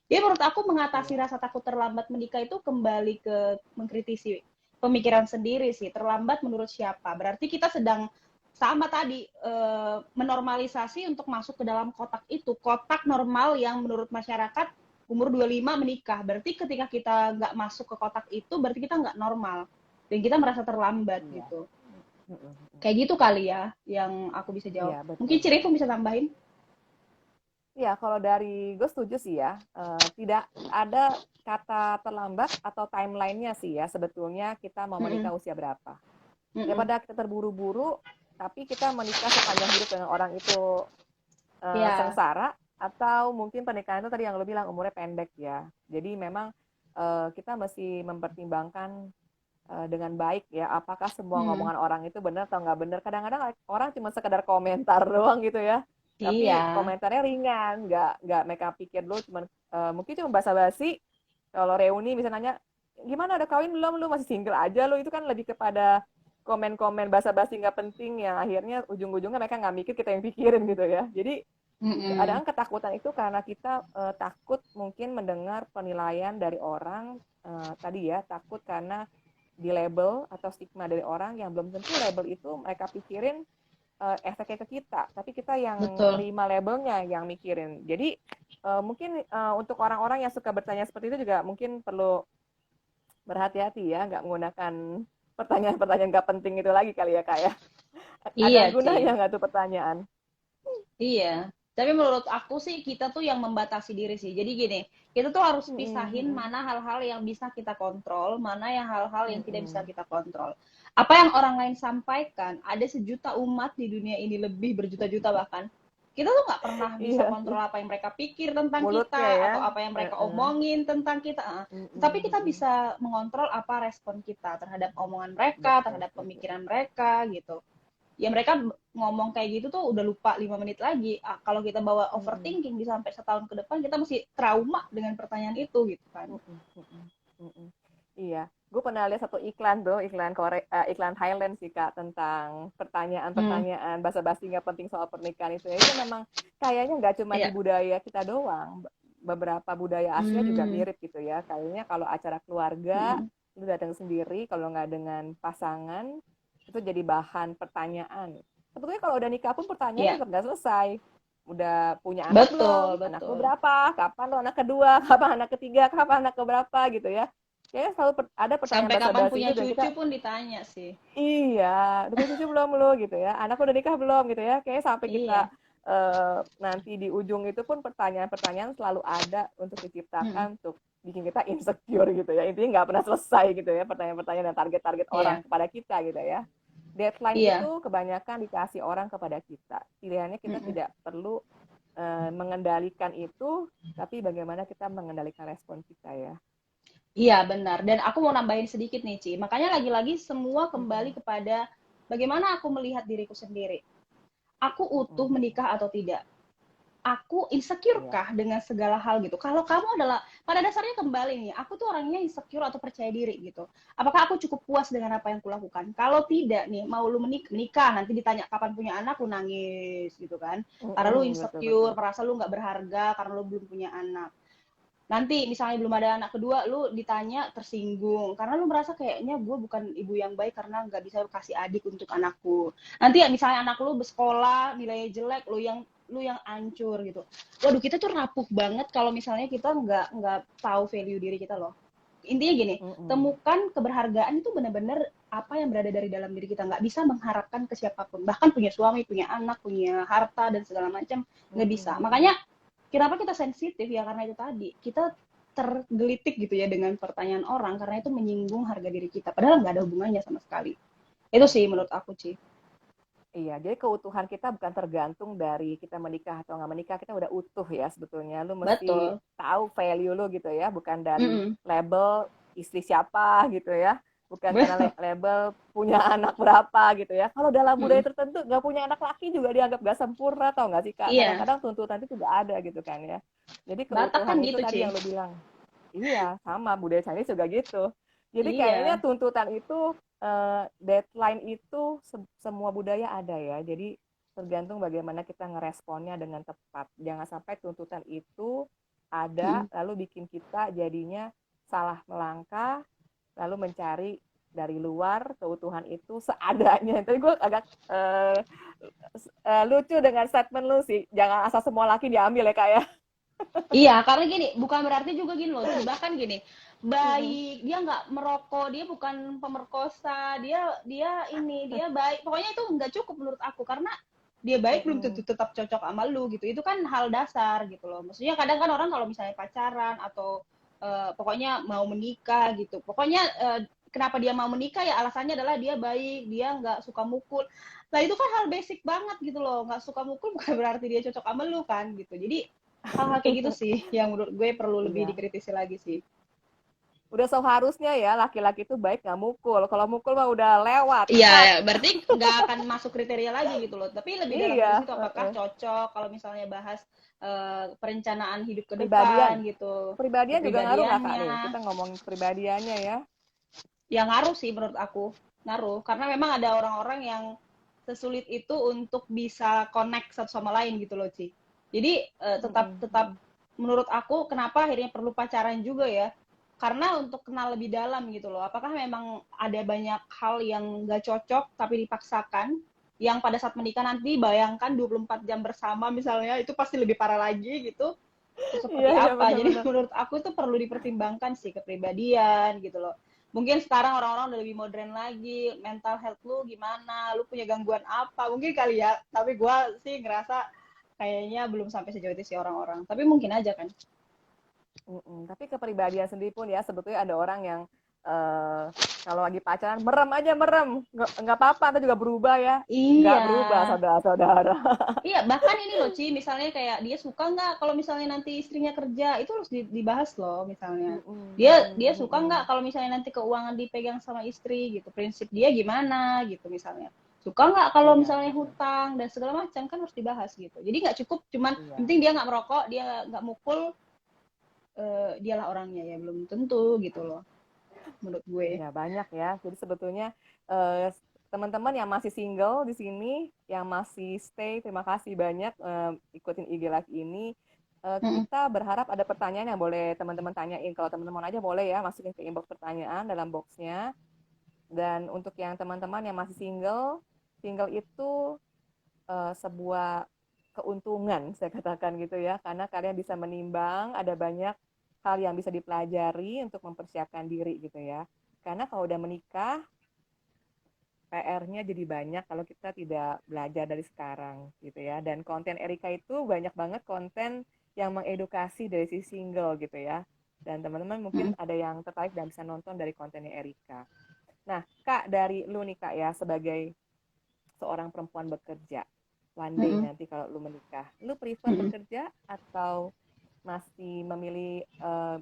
Jadi menurut aku mengatasi Iya. rasa takut terlambat menikah itu kembali ke mengkritisi pemikiran sendiri sih. Terlambat menurut siapa? Berarti kita sedang sama tadi menormalisasi untuk masuk ke dalam kotak itu. Kotak normal yang menurut masyarakat umur 25 menikah. Berarti ketika kita nggak masuk ke kotak itu, berarti kita nggak normal. Dan kita merasa terlambat Iya. gitu. Mm-mm. Kayak gitu kali ya yang aku bisa jawab. Iya, betul, Mungkin Cirifung betul. bisa tambahin? Iya, kalau dari gue setuju sih ya. Tidak ada kata terlambat atau timeline-nya sih ya. Sebetulnya kita mau Mm -mm. menikah usia berapa. Mm -mm. Daripada kita terburu-buru, tapi kita menikah sepanjang hidup dengan orang itu Ya. sengsara, atau mungkin pernikahan itu tadi yang lo bilang umurnya pendek ya. Jadi memang kita mesti mempertimbangkan dengan baik ya, apakah semua Hmm. ngomongan orang itu benar atau nggak benar. Kadang-kadang orang cuma sekedar komentar doang gitu ya, tapi Iya. komentarnya ringan, nggak mereka pikir dulu, cuman mungkin cuma basa-basi. Kalau reuni misalnya nanya, gimana udah kawin belum, lu masih single aja lu, itu kan lebih kepada komen-komen basa-basi nggak penting yang akhirnya ujung-ujungnya mereka nggak mikir, kita yang pikirin gitu ya. Jadi Mm-mm. kadang ketakutan itu karena kita takut mungkin mendengar penilaian dari orang tadi ya, takut karena di label atau stigma dari orang yang belum tentu label itu mereka pikirin efeknya ke kita, tapi kita yang Betul. terima labelnya yang mikirin. Jadi mungkin untuk orang-orang yang suka bertanya seperti itu juga mungkin perlu berhati-hati ya, nggak menggunakan pertanyaan-pertanyaan nggak penting itu lagi kali ya Kak ya. Iya, Ada Ci. gunanya nggak tuh pertanyaan? Iya. Tapi menurut aku sih kita tuh yang membatasi diri sih. Jadi gini, kita tuh harus pisahin Mm-mm, mana hal-hal yang bisa kita kontrol, mana yang hal-hal yang tidak bisa mm-mm. kita kontrol. Apa yang orang lain sampaikan, ada sejuta umat di dunia ini, lebih berjuta-juta bahkan. Kita tuh nggak pernah bisa Iya sih, kontrol apa yang mereka pikir tentang mulutnya kita ya. atau apa yang mereka Heeh. omongin tentang kita. Tapi kita Mm-mm. bisa mengontrol apa respon kita terhadap omongan mereka, Betul, terhadap betul. pemikiran mereka gitu. Ya mereka ngomong kayak gitu tuh udah lupa 5 menit lagi. Kalau kita bawa Mm-mm. overthinking bisa sampai setahun ke depan, kita masih trauma dengan pertanyaan itu gitu kan. Mm-mm. Mm-mm. Mm-mm. Iya, gue pernah lihat satu iklan tuh, iklan Thailand sih Kak, tentang Hmm, pertanyaan-pertanyaan basa-basi nggak penting soal pernikahan itu. Ya, itu memang kayaknya nggak cuma di iya. budaya kita doang, beberapa budaya Asia juga Hmm, mirip gitu ya. Kayaknya kalau acara keluarga, hmm, lu datang sendiri, kalau nggak dengan pasangan, itu jadi bahan pertanyaan. Sebetulnya kalau udah nikah pun pertanyaannya iya. tetap nggak selesai. Udah punya anak Betul, belum? Anak lu betul. berapa? Kapan lu anak kedua? Kapan anak ketiga? Kapan anak keberapa gitu ya? Kayaknya selalu ada pertanyaan Sampai kapan basa-basi punya itu dan kita, cucu pun ditanya sih. iya, udah punya cucu belum lu gitu ya? Anak udah nikah belum gitu ya? Kayaknya sampai kita Iya. nanti di ujung itu pun pertanyaan-pertanyaan selalu ada untuk Hmm, diciptakan untuk bikin kita insecure gitu ya. Intinya nggak pernah selesai gitu ya pertanyaan-pertanyaan dan target-target orang iya. kepada kita gitu ya. Deadline Iya. itu kebanyakan dikasih orang kepada kita. Pilihannya kita Hmm, tidak perlu mengendalikan itu, tapi bagaimana kita mengendalikan respon kita ya. iya, benar. Dan aku mau nambahin sedikit nih, Ci. Makanya lagi-lagi semua kembali Mm-mm, kepada bagaimana aku melihat diriku sendiri. Aku utuh mm-mm. menikah atau tidak? Aku insecure Iya. kah dengan segala hal gitu? Kalau kamu adalah, pada dasarnya kembali nih, aku tuh orangnya insecure atau percaya diri gitu. Apakah aku cukup puas dengan apa yang kulakukan? Kalau tidak nih, mau lu menikah, nanti ditanya kapan punya anak, lu nangis gitu kan. Karena lu Mm-mm, betul betul. insecure, merasa lu nggak berharga karena lu belum punya anak. Nanti misalnya belum ada anak kedua, lu ditanya tersinggung karena lu merasa kayaknya gue bukan ibu yang baik karena nggak bisa kasih adik untuk anakku. Nanti ya misalnya anak lu bersekolah nilainya jelek, lu yang ancur gitu. Waduh, kita tuh rapuh banget kalau misalnya kita nggak tahu value diri kita loh. Intinya gini, Mm-mm, temukan keberhargaan itu benar-benar apa yang berada dari dalam diri kita. Nggak bisa mengharapkan ke siapapun, bahkan punya suami, punya anak, punya harta dan segala macam nggak bisa. mm-mm. Makanya kenapa kita sensitif ya, karena itu tadi kita tergelitik gitu ya dengan pertanyaan orang karena itu menyinggung harga diri kita padahal nggak ada hubungannya sama sekali. Itu sih menurut aku, Ci. Iya, jadi keutuhan kita bukan tergantung dari kita menikah atau nggak menikah, kita udah utuh ya sebetulnya. Lu mesti Betul. tahu value lu gitu ya, bukan dari Mm-mm. label istri siapa gitu ya, bukan karena label punya anak berapa gitu ya. Kalau dalam budaya Mm-mm. tertentu nggak punya anak laki juga dianggap gak sempurna, tau nggak sih Kak? Iya, Kadang-kadang tuntutan itu juga ada gitu kan ya. Jadi Batak kan keutuhan itu gitu, tadi Ci. yang lu bilang. Iya, sama budaya Chinese juga gitu. Jadi kayaknya Iya. tuntutan itu deadline itu semua budaya ada ya. Jadi tergantung bagaimana kita ngeresponnya dengan tepat. Jangan sampai tuntutan itu ada Mm-mm. lalu bikin kita jadinya salah melangkah, lalu mencari dari luar keutuhan itu seadanya. Tapi gue agak lucu dengan statement lu sih. Jangan asal semua laki diambil ya kak ya. Iya, karena gini, bukan berarti juga gini loh, Ci. Bahkan gini, baik, dia nggak merokok, dia bukan pemerkosa, dia baik. Pokoknya itu nggak cukup menurut aku karena dia baik belum tentu tetap cocok sama lu gitu. Itu kan hal dasar gitu loh. Maksudnya kadang kan orang kalau misalnya pacaran atau pokoknya mau menikah gitu. Pokoknya kenapa dia mau menikah ya alasannya adalah dia baik, dia nggak suka mukul. Nah itu kan hal basic banget gitu loh. Nggak suka mukul bukan berarti dia cocok sama lu kan gitu. Jadi hal-hal kayak gitu sih yang menurut gue perlu lebih Iya. dikritisi lagi sih. Udah seharusnya ya laki-laki itu baik nggak mukul. Kalau mukul mah udah lewat. Iya, Cut. ya, berarti nggak akan masuk kriteria lagi gitu loh. Tapi lebih dalam dari Iya. situ apakah cocok kalau misalnya bahas perencanaan hidup ke depan Kepribadian. gitu, Kepribadian juga ngaruh nggak kak nih? kepribadiannya. Kita ngomongin kepribadiannya ya. Yang ngaruh sih menurut aku, ngaruh. Karena memang ada orang-orang yang sesulit itu untuk bisa connect satu sama lain gitu loh, Ci. Jadi tetap Mm-mm, tetap mm-mm, menurut aku kenapa akhirnya perlu pacaran juga ya. karena untuk kenal lebih dalam gitu loh. Apakah memang ada banyak hal yang nggak cocok tapi dipaksakan, yang pada saat menikah nanti bayangkan 24 jam bersama misalnya, itu pasti lebih parah lagi gitu. Itu Iya, seperti iya, apa? Jadi benar-benar. menurut aku itu perlu dipertimbangkan sih kepribadian gitu loh. Mungkin sekarang orang-orang udah lebih modern lagi, mental health lu gimana, lu punya gangguan apa, mungkin kali ya. Tapi gue sih ngerasa kayaknya belum sampai sejauh itu sih orang-orang. Tapi mungkin aja kan. Tapi kepribadian sendiri pun ya sebetulnya ada orang yang eh, kalau lagi pacaran merem aja merem, nggak apa-apa, nanti juga berubah ya, nggak Iya, berubah saudara-saudara. iya, bahkan ini loh Ci, misalnya kayak dia suka nggak kalau misalnya nanti istrinya kerja, itu harus dibahas loh misalnya. Dia dia suka nggak kalau misalnya nanti keuangan dipegang sama istri gitu, prinsip dia gimana gitu misalnya. Suka nggak kalau Iya, misalnya betul. hutang dan segala macam kan harus dibahas gitu. Jadi nggak cukup cuman yang Iya. penting dia nggak merokok, dia nggak mukul, dialah orangnya ya belum tentu gitu loh menurut gue. Iya, banyak ya. Jadi sebetulnya eh, teman-teman yang masih single di sini, yang masih stay, terima kasih banyak ikutin IG Live ini. Mm-mm. Kita berharap ada pertanyaan yang boleh teman-teman tanyain. Kalau teman-teman aja boleh ya, masukin ke inbox pertanyaan dalam boxnya. Dan untuk yang teman-teman yang masih single, single itu sebuah keuntungan, saya katakan gitu ya, karena kalian bisa menimbang, ada banyak hal yang bisa dipelajari untuk mempersiapkan diri gitu ya. Karena kalau udah menikah, PR-nya jadi banyak kalau kita tidak belajar dari sekarang gitu ya. Dan konten Erika itu banyak banget konten yang mengedukasi dari si single gitu ya. Dan teman-teman mungkin Mm-mm. ada yang tertarik dan bisa nonton dari kontennya Erika. Nah, Kak, dari lu nih Kak ya, sebagai seorang perempuan bekerja, one day Mm-mm. nanti kalau lu menikah, lu prefer Mm-mm. bekerja atau masih memilih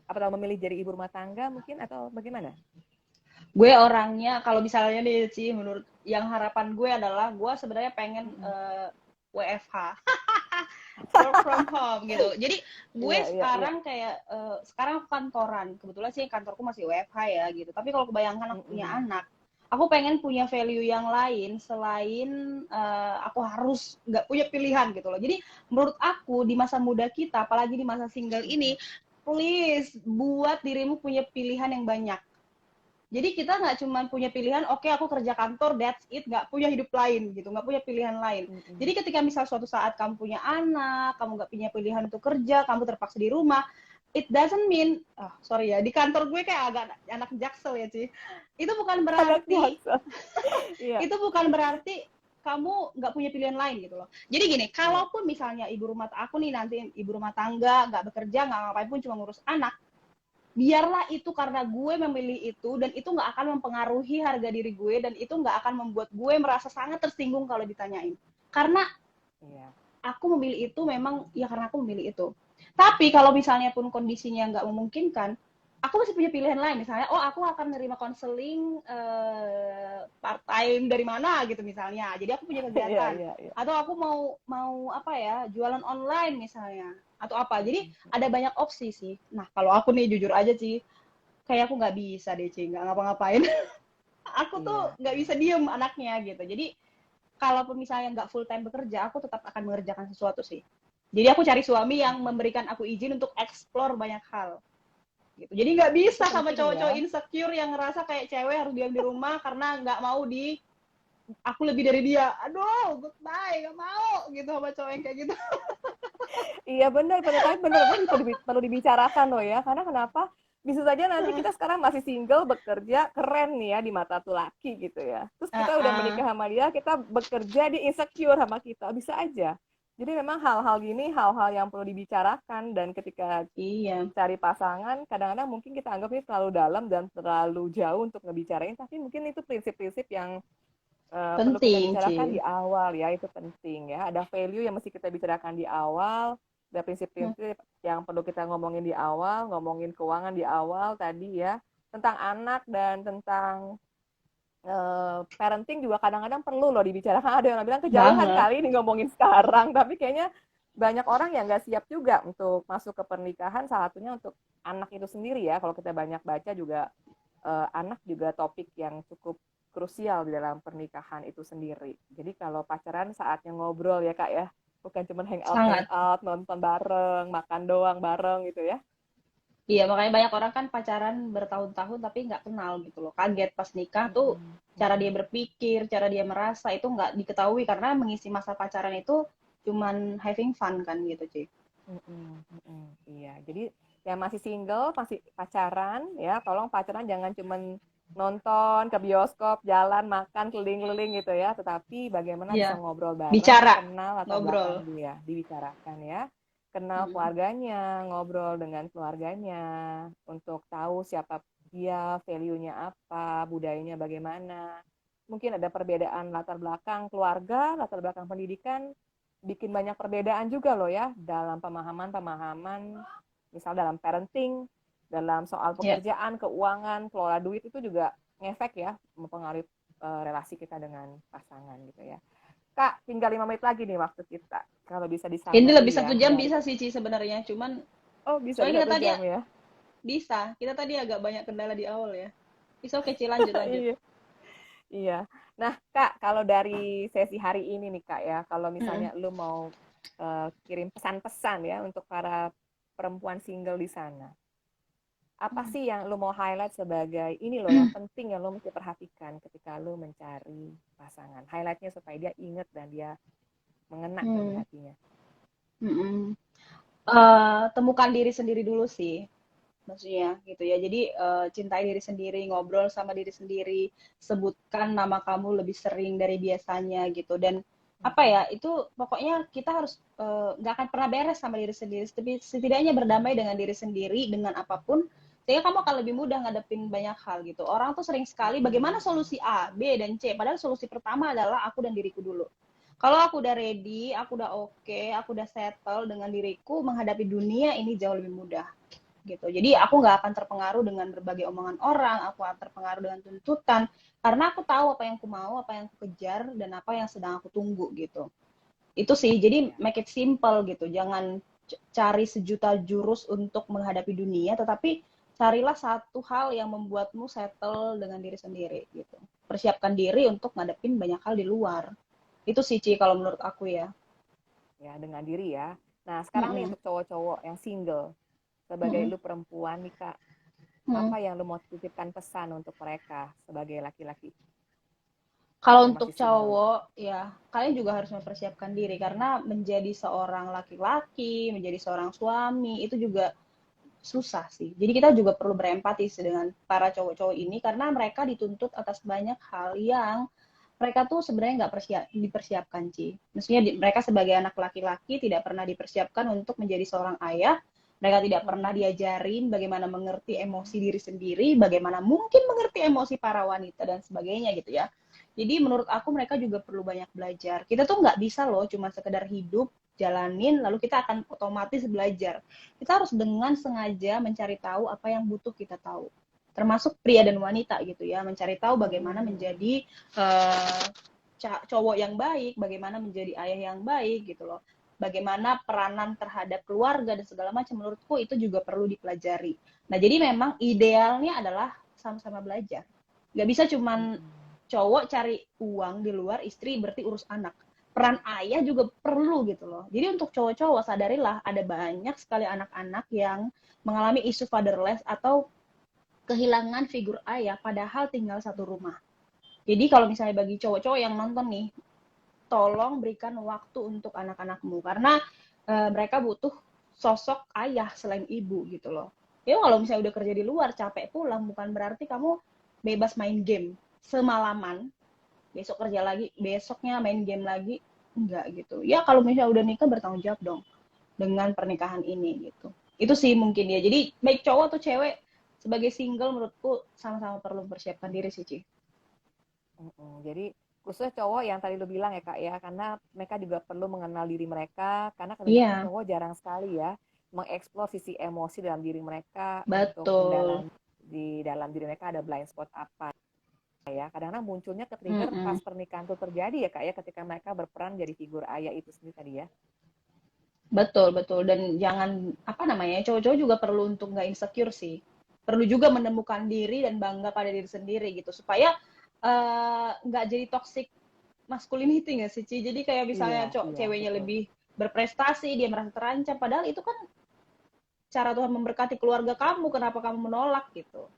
atau memilih jadi ibu rumah tangga mungkin atau bagaimana? Gue orangnya kalau misalnya nih sih menurut yang harapan gue adalah gue sebenarnya pengen WFH, work from home gitu. Jadi gue Iya, iya, iya. sekarang kayak sekarang aku kantoran, kebetulan sih kantorku masih WFH ya gitu. Tapi kalau kebayangkan aku punya Mm-mm. anak, aku pengen punya value yang lain selain aku harus nggak punya pilihan gitu loh. Jadi menurut aku di masa muda kita, apalagi di masa single ini, please buat dirimu punya pilihan yang banyak. Jadi kita nggak cuma punya pilihan, oke aku kerja kantor, that's it, nggak punya hidup lain gitu, nggak punya pilihan lain. Mm-mm. Jadi ketika misal suatu saat kamu punya anak, kamu nggak punya pilihan untuk kerja, kamu terpaksa di rumah, it doesn't mean, sorry ya, di kantor gue kayak agak anak jaksel ya sih. Itu bukan Anak berarti, jaksa. Iya, itu bukan berarti kamu nggak punya pilihan lain gitu loh. Jadi gini, iya. kalaupun misalnya ibu rumah aku nih nanti ibu rumah tangga, nggak bekerja, nggak ngapain pun cuma ngurus anak, biarlah itu karena gue memilih itu dan itu nggak akan mempengaruhi harga diri gue dan itu nggak akan membuat gue merasa sangat tersinggung kalau ditanyain karena Iya. aku memilih itu memang ya karena aku memilih itu. Tapi kalau misalnya pun kondisinya nggak memungkinkan, aku masih punya pilihan lain. Misalnya, oh aku akan menerima konseling part time dari mana gitu misalnya. Jadi aku punya Iya, kegiatan. iya, iya. Atau aku mau mau apa ya, jualan online misalnya. Atau apa. Jadi ada banyak opsi sih. Nah kalau aku nih jujur aja sih, kayak aku nggak bisa deh Ci, nggak ngapa-ngapain. Aku tuh Iya, nggak bisa diem anaknya gitu. Jadi kalaupun misalnya nggak full time bekerja, aku tetap akan mengerjakan sesuatu sih. Jadi aku cari suami yang memberikan aku izin untuk explore banyak hal. Gitu. Jadi nggak itu bisa sama penting ya. cowok-cowok insecure yang ngerasa kayak cewek harus diam di rumah karena nggak mau di aku lebih dari dia. Aduh, goodbye, nggak mau gitu sama cowok yang kayak gitu. Iya benar, benar, tapi benar-benar perlu dibicarakan loh ya. Karena kenapa? Bisa saja nanti kita sekarang masih single, bekerja, keren nih ya di mata tuh laki gitu ya. Terus kita udah menikah sama dia, kita bekerja, dia insecure sama kita. Bisa aja. Jadi memang hal-hal gini, hal-hal yang perlu dibicarakan. Dan ketika Iya, cari pasangan, kadang-kadang mungkin kita anggap ini terlalu dalam dan terlalu jauh untuk ngebicarain. Tapi mungkin itu prinsip-prinsip yang perlu kita penting, bicarakan Ci. di awal ya, itu penting ya. Ada value yang mesti kita bicarakan di awal, ada prinsip-prinsip yang perlu kita ngomongin di awal, ngomongin keuangan di awal tadi ya, tentang anak dan tentang parenting juga kadang-kadang perlu loh dibicarakan. Ada yang bilang kejauhan Banget. kali ini ngomongin sekarang, tapi kayaknya banyak orang yang nggak siap juga untuk masuk ke pernikahan, salah satunya untuk anak itu sendiri ya. Kalau kita banyak baca juga anak juga topik yang cukup krusial di dalam pernikahan itu sendiri. Jadi kalau pacaran saatnya ngobrol ya Kak ya, bukan cuma Sangat. hangout, nonton bareng, makan doang bareng gitu ya. Iya, makanya banyak orang kan pacaran bertahun-tahun tapi nggak kenal gitu loh. Kaget pas nikah tuh Mm-mm, cara dia mm-mm, berpikir, cara dia merasa itu nggak diketahui karena mengisi masa pacaran itu cuman having fun kan gitu, Ci. mm-mm, mm-mm. Iya, jadi yang masih single, masih pacaran ya, tolong pacaran jangan cuman nonton ke bioskop, jalan, makan, keliling-keliling gitu ya, tetapi bagaimana Iya, bisa ngobrol bareng, bicara, kenal latar ngobrol. belakang dia, dibicarakan ya, kenal Mm. keluarganya, ngobrol dengan keluarganya, untuk tahu siapa dia, value-nya apa, budayanya bagaimana. Mungkin ada perbedaan latar belakang keluarga, latar belakang pendidikan, bikin banyak perbedaan juga loh ya dalam pemahaman-pemahaman, misal dalam parenting, dalam soal Ya. pekerjaan, keuangan, kelola duit itu juga ngefek ya, mempengaruhi relasi kita dengan pasangan gitu ya. Kak, tinggal 5 menit lagi nih waktu kita. Kalau bisa Ini lebih disummary satu ya jam dari, bisa sih, Ci, sebenarnya. Cuman, oh bisa soalnya kita satu tadi jam ya. bisa. Kita tadi agak banyak kendala di awal ya. Bisa, oke, Ci, lanjut, lanjut. Iya, iya. Nah, Kak, kalau dari sesi hari ini nih Kak ya, kalau misalnya Mm-mm. lu mau kirim pesan-pesan ya untuk para perempuan single di sana, apa sih yang lo mau highlight sebagai ini loh yang penting yang lo mesti perhatikan ketika lo mencari pasangan? Highlightnya supaya dia inget dan dia mengena tuh di Hmm. hatinya. Mm-mm. Temukan diri sendiri dulu sih, maksudnya gitu ya. Jadi cintai diri sendiri, ngobrol sama diri sendiri, sebutkan nama kamu lebih sering dari biasanya gitu. Dan apa ya, itu pokoknya kita harus nggak akan pernah beres sama diri sendiri, tapi setidaknya berdamai dengan diri sendiri dengan apapun, sehingga kamu akan lebih mudah ngadepin banyak hal gitu. Orang tuh sering sekali bagaimana solusi A, B, dan C, padahal solusi pertama adalah aku dan diriku dulu. Kalau aku udah ready, aku udah oke, aku udah settle dengan diriku, menghadapi dunia ini jauh lebih mudah gitu. Jadi aku nggak akan terpengaruh dengan berbagai omongan orang, aku akan terpengaruh dengan tuntutan, karena aku tahu apa yang aku mau, apa yang aku kejar, dan apa yang sedang aku tunggu gitu. Itu sih, jadi make it simple gitu. Jangan cari sejuta jurus untuk menghadapi dunia, tetapi carilah satu hal yang membuatmu settle dengan diri sendiri gitu. Persiapkan diri untuk ngadepin banyak hal di luar. Itu sih, Ci, kalau menurut aku ya. Ya, dengan diri ya. Nah, sekarang nih Mm-mm. untuk cowok-cowok yang single, sebagai Mm-mm. lu perempuan nih Kak, Mm-mm. apa yang lu mau titipkan pesan untuk mereka sebagai laki-laki Kalau yang untuk masih single? cowok, ya kalian juga harus mempersiapkan diri karena menjadi seorang laki-laki, menjadi seorang suami itu juga susah sih. Jadi kita juga perlu berempati dengan para cowok-cowok ini karena mereka dituntut atas banyak hal yang mereka tuh sebenarnya nggak dipersiapkan, Ci. Maksudnya mereka sebagai anak laki-laki tidak pernah dipersiapkan untuk menjadi seorang ayah. Mereka tidak pernah Mm-mm. diajarin bagaimana mengerti emosi diri sendiri, bagaimana mungkin mengerti emosi para wanita dan sebagainya gitu ya. Jadi menurut aku mereka juga perlu banyak belajar. Kita tuh nggak bisa loh cuma sekedar hidup, jalanin, lalu kita akan otomatis belajar. Kita harus dengan sengaja mencari tahu apa yang butuh kita tahu. Termasuk pria dan wanita gitu ya, mencari tahu bagaimana Mm-mm. menjadi cowok yang baik, bagaimana menjadi ayah yang baik gitu loh. Bagaimana peranan terhadap keluarga dan segala macam, menurutku itu juga perlu dipelajari. Nah, jadi memang idealnya adalah sama-sama belajar. Gak bisa cuman Mm-mm. cowok cari uang di luar, istri berarti urus anak. Peran ayah juga perlu gitu loh. Jadi untuk cowok-cowok sadarilah ada banyak sekali anak-anak yang mengalami isu fatherless atau kehilangan figur ayah padahal tinggal satu rumah. Jadi kalau misalnya bagi cowok-cowok yang nonton nih, tolong berikan waktu untuk anak-anakmu karena mereka butuh sosok ayah selain ibu gitu loh. Ya kalau misalnya udah kerja di luar capek pulang bukan berarti kamu bebas main game semalaman, besok kerja lagi, besoknya main game lagi, enggak gitu. Ya kalau misalnya udah nikah bertanggung jawab dong dengan pernikahan ini gitu. Itu sih mungkin ya. Jadi baik cowok atau cewek sebagai single menurutku sama-sama perlu mempersiapkan diri sih, Ci. Mm-mm. Jadi khususnya cowok yang tadi lu bilang ya Kak ya, karena mereka juga perlu mengenal diri mereka, karena kebanyakan Iya, cowok jarang sekali ya mengeksplor sisi emosi dalam diri mereka untuk betul. mendalam di dalam diri mereka ada blind spot apa ya. Kadang-kadang munculnya ke trigger pas Mm-mm. pernikahan itu terjadi ya Kak ya, ketika mereka berperan jadi figur ayah itu sendiri tadi ya. Betul, betul. Dan jangan, apa namanya, cowok-cowok juga perlu untuk nggak insecure sih. Perlu juga menemukan diri dan bangga pada diri sendiri gitu. Supaya nggak jadi toxic masculinity nggak sih, Ci? Jadi kayak Iya, misalnya iya, ceweknya betul. lebih berprestasi, dia merasa terancam. Padahal itu kan cara Tuhan memberkati keluarga kamu, kenapa kamu menolak gitu.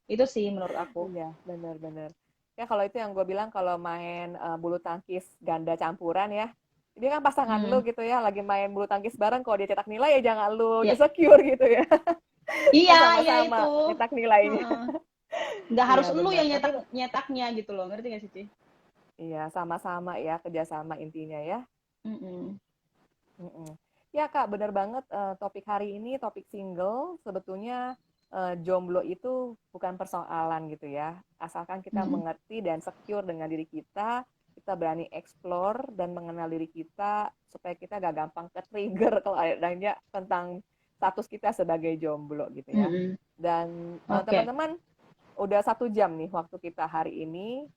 Itu sih menurut aku. Iya, benar-benar. Ya kalau itu yang gue bilang kalau main bulu tangkis ganda campuran ya, dia kan pasangan lu Hmm. gitu ya, lagi main bulu tangkis bareng, kalau dia cetak nilai ya jangan lu Ya, insecure gitu ya. iya, Kan iya itu. sama-sama cetak nilainya. Heeh. Nggak harus Iya lu benar. yang Tapi nyetaknya gitu loh, ngerti gak sih, Ci? iya sama-sama ya, kerjasama intinya ya. Mm-mm. Mm-mm. Ya Kak, benar banget topik hari ini, topik single, sebetulnya jomblo itu bukan persoalan gitu ya. Asalkan kita Mm-mm. mengerti dan secure dengan diri kita berani explore dan mengenal diri kita supaya kita gak gampang ke-trigger kalau adanya tentang status kita sebagai jomblo gitu ya. Mm-mm. Dan Oke. teman-teman, udah 1 jam nih waktu kita hari ini.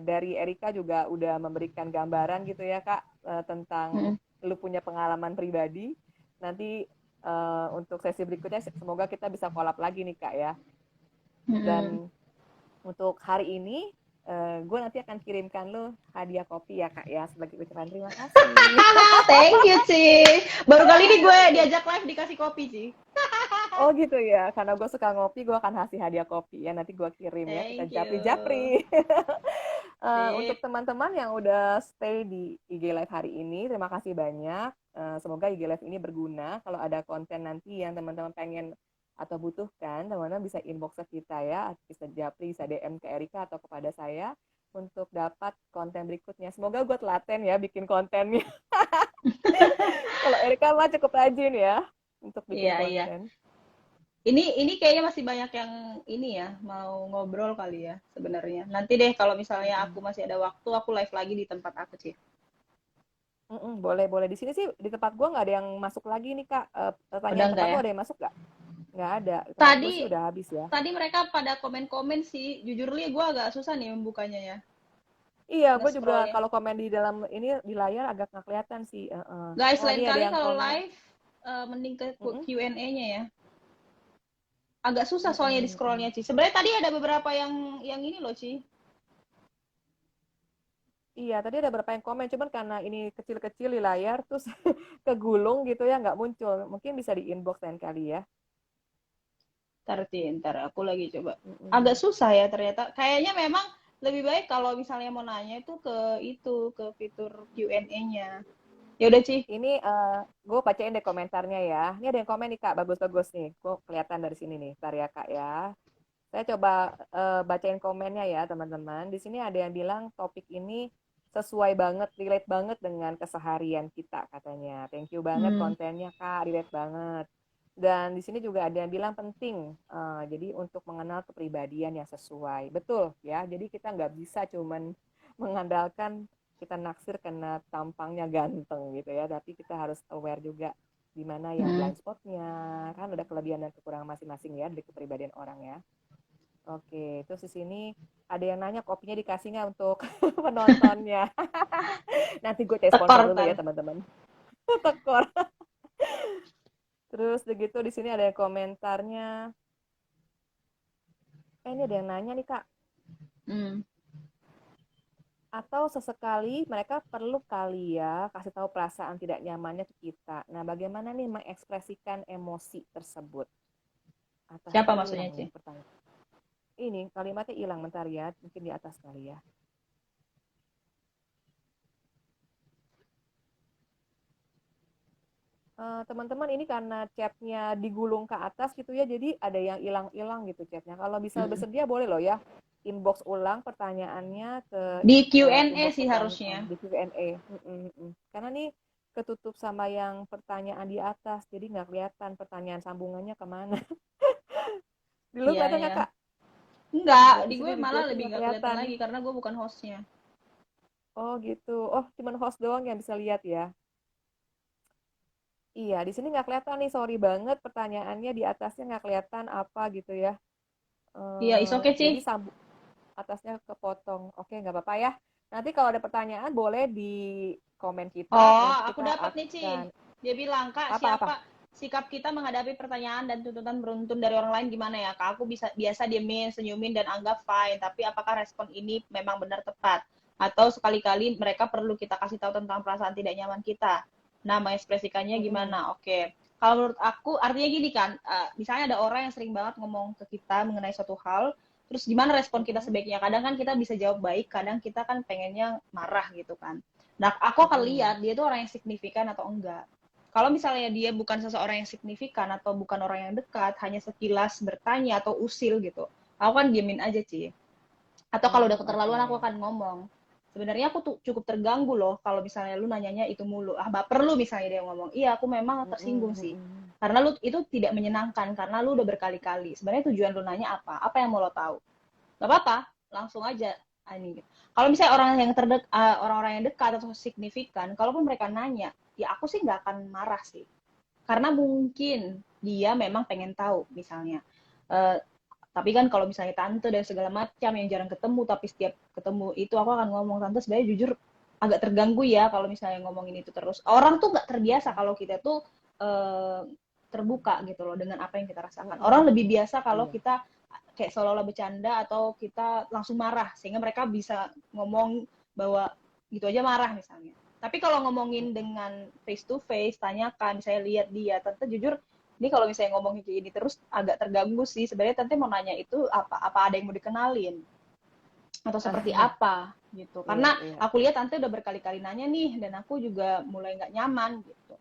Dari Erika juga udah memberikan gambaran gitu ya Kak, tentang Mm-mm. lu punya pengalaman pribadi. Nanti untuk sesi berikutnya semoga kita bisa collab lagi nih Kak ya. Mm-mm. Dan untuk hari ini gue nanti akan kirimkan lu hadiah kopi ya Kak ya sebagai ucapan terima kasih. Thank you, Ci. Baru kali ini gue diajak live dikasih kopi, Ci. Oh gitu ya, karena gue suka ngopi, gue akan kasih hadiah kopi ya. Nanti gue kirim ya, kita Thank you. japri-japri. Untuk Sip. teman-teman yang udah stay di IG Live hari ini, terima kasih banyak. Semoga IG Live ini berguna. Kalau ada konten nanti yang teman-teman pengen atau butuhkan, teman-teman bisa inbox ke kita ya, bisa japri, bisa DM ke Erika atau kepada saya untuk dapat konten berikutnya. Semoga gue telaten ya bikin kontennya. Kalau Erika mah cukup rajin ya untuk bikin Iya, iya. konten. Ini kayaknya masih banyak yang ini ya, mau ngobrol kali ya sebenarnya. Nanti deh kalau misalnya aku Mm-mm. masih ada waktu, aku live lagi di tempat aku, Ci. Boleh, boleh. Di sini sih di tempat gua nggak ada yang masuk lagi nih Kak. Udah Pertanyaan enggak tempat lu ya? ada yang masuk nggak? Nggak ada. Di tempat gue Tadi sih udah habis ya. tadi mereka pada komen-komen sih. Jujur li gue agak susah nih membukanya ya. Iya, gue juga Nge-scrollnya. kalau komen di dalam ini di layar agak nggak kelihatan sih. Guys, Oh, lain ini ada kali yang kalau komen. live mending ke Mm-mm. Q&A-nya ya. Agak susah soalnya di Mm-mm, scrollnya, mm-mm. Ci. Sebenarnya tadi ada beberapa yang ini loh, Ci. Iya, tadi ada beberapa yang komen, cuman karena ini kecil-kecil di layar, terus kegulung gitu ya, nggak muncul. Mungkin bisa di inbox lain kali ya. Ntar aku lagi coba. Agak Mm-mm. susah ya ternyata. Kayaknya memang lebih baik kalau misalnya mau nanya itu ke fitur Q&A-nya. Ya udah, Ci. Ini gue bacain deh komentarnya ya. Ini ada yang komen nih Kak, bagus-bagus nih. Gue kelihatan dari sini nih, bentar ya Kak ya. Saya coba bacain komennya ya teman-teman. Di sini ada yang bilang topik ini sesuai banget, relate banget dengan keseharian kita katanya. Thank you banget Hmm. kontennya Kak, relate banget. Dan di sini juga ada yang bilang penting, jadi untuk mengenal kepribadian yang sesuai. Betul ya, jadi kita nggak bisa cuman mengandalkan kita naksir karena tampangnya ganteng gitu ya, tapi kita harus aware juga di mana yang Hmm. blind spotnya, kan ada kelebihan dan kekurangan masing-masing ya dari kepribadian orang ya. Oke, terus di sini ada yang nanya kopinya dikasih nggak untuk penontonnya. Nanti gue cari Tekor sponsor dulu ntar. ya teman-teman. Tekor. Terus begitu di sini ada yang komentarnya. Ini ada yang nanya nih Kak. Hmm. Atau sesekali mereka perlu kali ya kasih tahu perasaan tidak nyamannya ke kita. Nah, bagaimana nih mengekspresikan emosi tersebut? Siapa Atasnya maksudnya, hilang Ci? nih pertanyaan. Ini kalimatnya hilang bentar ya, mungkin di atas kali ya. Teman-teman ini karena chatnya digulung ke atas gitu ya, jadi ada yang hilang-hilang gitu chatnya. Kalau bisa Hmm. bersedia boleh loh ya, inbox ulang pertanyaannya ke Di Q&A inbox sih harusnya. pertanyaan di Q&A. Karena nih ketutup sama yang pertanyaan di atas, jadi nggak kelihatan pertanyaan sambungannya kemana. Di lu Iya, kelihatan iya. nggak Kak? Enggak, Di di sini gue di gue malah sih lebih nggak nggak kelihatan kelihatan. lagi karena gue bukan hostnya. Oh gitu. Oh cuman host doang yang bisa lihat ya. Iya, di sini nggak kelihatan nih, sorry banget pertanyaannya di atasnya nggak kelihatan apa gitu ya. Iya, is okay, Jadi Ci. atasnya kepotong. Oke, nggak apa-apa ya. Nanti kalau ada pertanyaan boleh di komen kita. Oh, Nanti aku kita dapat nih, Ci. akan Dia bilang, Kak, apa-apa. siapa sikap kita menghadapi pertanyaan dan tuntutan beruntun dari orang lain gimana ya? Kak, aku bisa biasa diemin, senyumin, dan anggap fine. Tapi apakah respon ini memang benar tepat? Atau sekali-kali mereka perlu kita kasih tahu tentang perasaan tidak nyaman kita? Nah, mengekspresikannya Mm-mm. gimana? Oke. Kalau menurut aku, artinya gini kan, misalnya ada orang yang sering banget ngomong ke kita mengenai suatu hal, terus gimana respon kita Mm-mm. sebaiknya? Kadang kan kita bisa jawab baik, kadang kita kan pengennya marah gitu kan. Nah, aku akan Mm-mm. lihat dia tuh orang yang signifikan atau enggak. Kalau misalnya dia bukan seseorang yang signifikan atau bukan orang yang dekat, hanya sekilas bertanya atau usil gitu, aku kan diemin aja sih. Atau kalau udah keterlaluan aku Oke. akan ngomong. Sebenarnya aku tuh cukup terganggu loh kalau misalnya lu nanyanya itu mulu. Ah, baper lu misalnya dia ngomong. Iya, aku memang tersinggung Mm-mm. sih. Mm-mm. Karena lu itu tidak menyenangkan karena lu udah berkali-kali. Sebenarnya tujuan lu nanya apa? Apa yang mau lo tahu? Gak apa-apa, langsung aja. Ini. Kalau misalnya orang-orang yang dekat atau signifikan, kalaupun mereka nanya, ya aku sih nggak akan marah sih. Karena mungkin dia memang pengen tahu misalnya. Eh, tapi kan kalau misalnya tante dan segala macam yang jarang ketemu tapi setiap ketemu itu aku akan ngomong, tante sebenarnya jujur agak terganggu ya kalau misalnya ngomongin itu terus. Orang tuh nggak terbiasa kalau kita tuh eh, terbuka gitu loh dengan apa yang kita rasakan. Orang lebih Mm-mm. biasa kalau Iya. kita kayak seolah-olah bercanda atau kita langsung marah sehingga mereka bisa ngomong bahwa gitu aja marah misalnya. Tapi kalau ngomongin Mm-mm. dengan face to face, tanyakan, misalnya lihat dia, tante jujur ini kalau misalnya ngomongin kayak gini terus agak terganggu sih. Sebenarnya tante mau nanya itu apa ada yang mau dikenalin atau seperti apa gitu. Iya, Karena iya. aku lihat tante udah berkali-kali nanya nih dan aku juga mulai nggak nyaman gitu.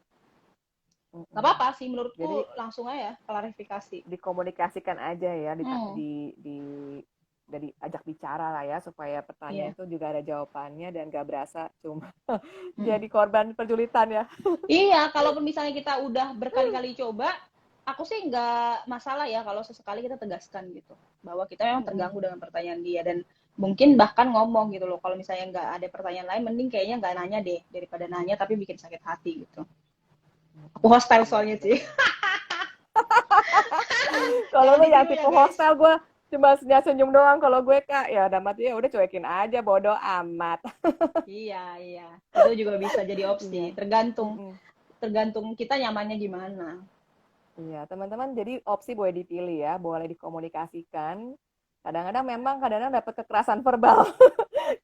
Gak Mm-mm. apa-apa sih menurutku Jadi langsung aja klarifikasi. dikomunikasikan aja ya, Hmm, dari ajak bicara lah ya, supaya pertanyaan iya. itu juga ada jawabannya dan gak berasa cuma Hmm. jadi korban perjulitan ya. Iya, kalaupun misalnya kita udah berkali-kali coba, aku sih nggak masalah ya kalau sesekali kita tegaskan gitu. Bahwa kita memang terganggu Mm-mm. dengan pertanyaan dia. Dan mungkin bahkan ngomong gitu loh, kalau misalnya nggak ada pertanyaan lain, mending kayaknya nggak nanya deh, daripada nanya tapi bikin sakit hati gitu. Aku Mm-mm. hostile Iya, soalnya sih. benar. Kalau Jangan lu yang ditiru tipe ya guys. hostel, gue cuma senyum doang. Kalau gue kak, ya udah mati ya udah cuekin aja, bodoh amat. Iya, iya. Itu juga bisa jadi opsi. Iya. Tergantung Mm-mm. tergantung kita nyamannya gimana. Iya, teman-teman, jadi opsi boleh dipilih ya, boleh dikomunikasikan. Kadang-kadang dapat kekerasan verbal.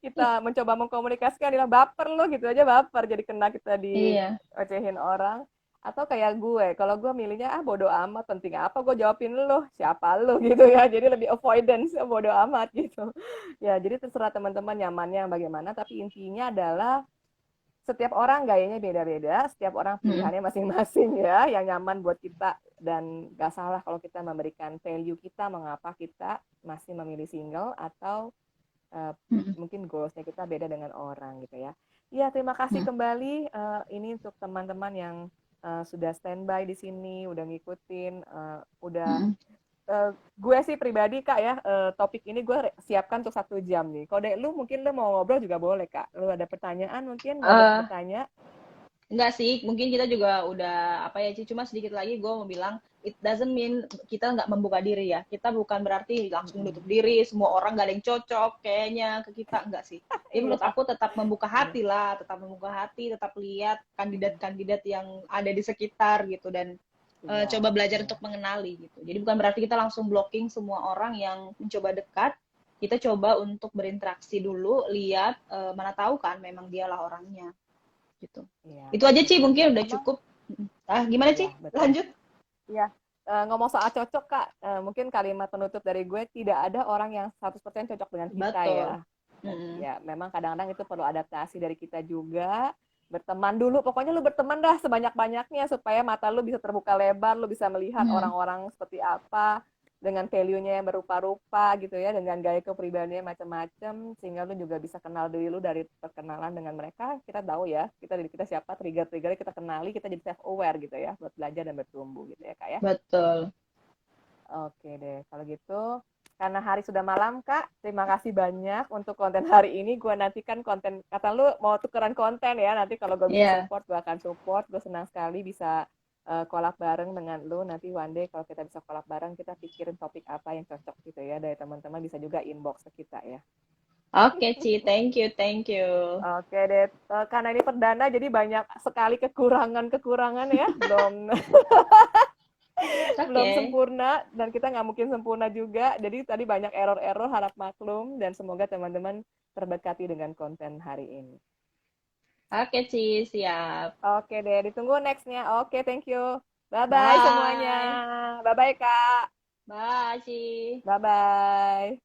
Kita mencoba mengkomunikasikan, bilang baper lo gitu aja, baper jadi kena kita Iya. diocehin orang. Atau kayak gue, kalau gue milihnya bodo amat, penting apa gue jawabin lo, siapa lo gitu ya. Jadi lebih avoidance, bodo amat gitu. Ya, jadi terserah teman-teman nyamannya bagaimana, tapi intinya adalah setiap orang gayanya beda-beda, setiap orang Mm-mm. pilihannya masing-masing ya, yang nyaman buat kita, dan gak salah kalau kita memberikan value kita mengapa kita masih memilih single atau uh, Mm-mm. mungkin goalsnya kita beda dengan orang gitu ya. Ya, terima kasih Mm-mm. kembali ini untuk teman-teman yang sudah standby di sini, udah ngikutin, udah Mm-mm. gue sih pribadi kak ya, topik ini gue siapkan untuk 1 jam nih. Kalau lu mungkin lu mau ngobrol juga boleh kak. Lu ada pertanyaan mungkin mau Eh, bertanya? Enggak sih, mungkin kita juga udah apa ya, Ci, cuma sedikit lagi gue mau bilang, it doesn't mean kita nggak membuka diri ya. Kita bukan berarti langsung menutup diri, semua orang nggak ada yang cocok kayaknya ke kita, enggak sih. Jadi Iya, menurut aku tetap membuka iya. hati lah, tetap membuka hati, tetap lihat kandidat-kandidat yang ada di sekitar gitu, dan Iya, coba belajar iya. untuk mengenali gitu. Jadi bukan berarti kita langsung blocking semua orang yang mencoba dekat, kita coba untuk berinteraksi dulu, lihat, mana tahu kan memang dialah orangnya gitu. Iya, Itu aja Ci, betul. mungkin udah Sama, cukup. Ah, gimana iya, Ci? betul. Lanjut. Iya. Ngomong soal cocok kak, mungkin kalimat penutup dari gue, tidak ada orang yang 100% cocok dengan kita ya. Betul. Mm-mm. Ya, memang kadang-kadang itu perlu adaptasi dari kita juga. Berteman dulu, pokoknya lu berteman dah sebanyak-banyaknya supaya mata lu bisa terbuka lebar, lu bisa melihat Mm. orang-orang seperti apa dengan value-nya yang berupa-rupa gitu ya, dengan gaya kepribadiannya macam-macam, sehingga lu juga bisa kenal diri lu dari perkenalan dengan mereka. Kita tahu ya, kita diri kita siapa, trigger-triggernya kita kenali, kita jadi self aware gitu ya, buat belajar dan bertumbuh gitu ya kak ya. Betul. Oke deh, kalau gitu karena hari sudah malam Kak, terima kasih banyak untuk konten hari ini. Gue nantikan konten, kata lu mau tukeran konten ya, nanti kalau gue bisa Iya. support, gue akan support. Gue senang sekali bisa collab bareng dengan lu. Nanti one day kalau kita bisa collab bareng, kita pikirin topik apa yang cocok gitu ya. Dari teman-teman bisa juga inbox ke kita ya. Oke Ci, thank you, thank you. Oke deh, karena ini perdana jadi banyak sekali kekurangan-kekurangan ya. Belum It's belum okay. sempurna dan kita nggak mungkin sempurna juga. Jadi tadi banyak error-error, harap maklum dan semoga teman-teman terberkati dengan konten hari ini. Oke Ci, siap. Oke deh, ditunggu nextnya. Oke, thank you. Bye-bye semuanya. Bye. Bye-bye, Kak. Bye, Ci. Bye-bye.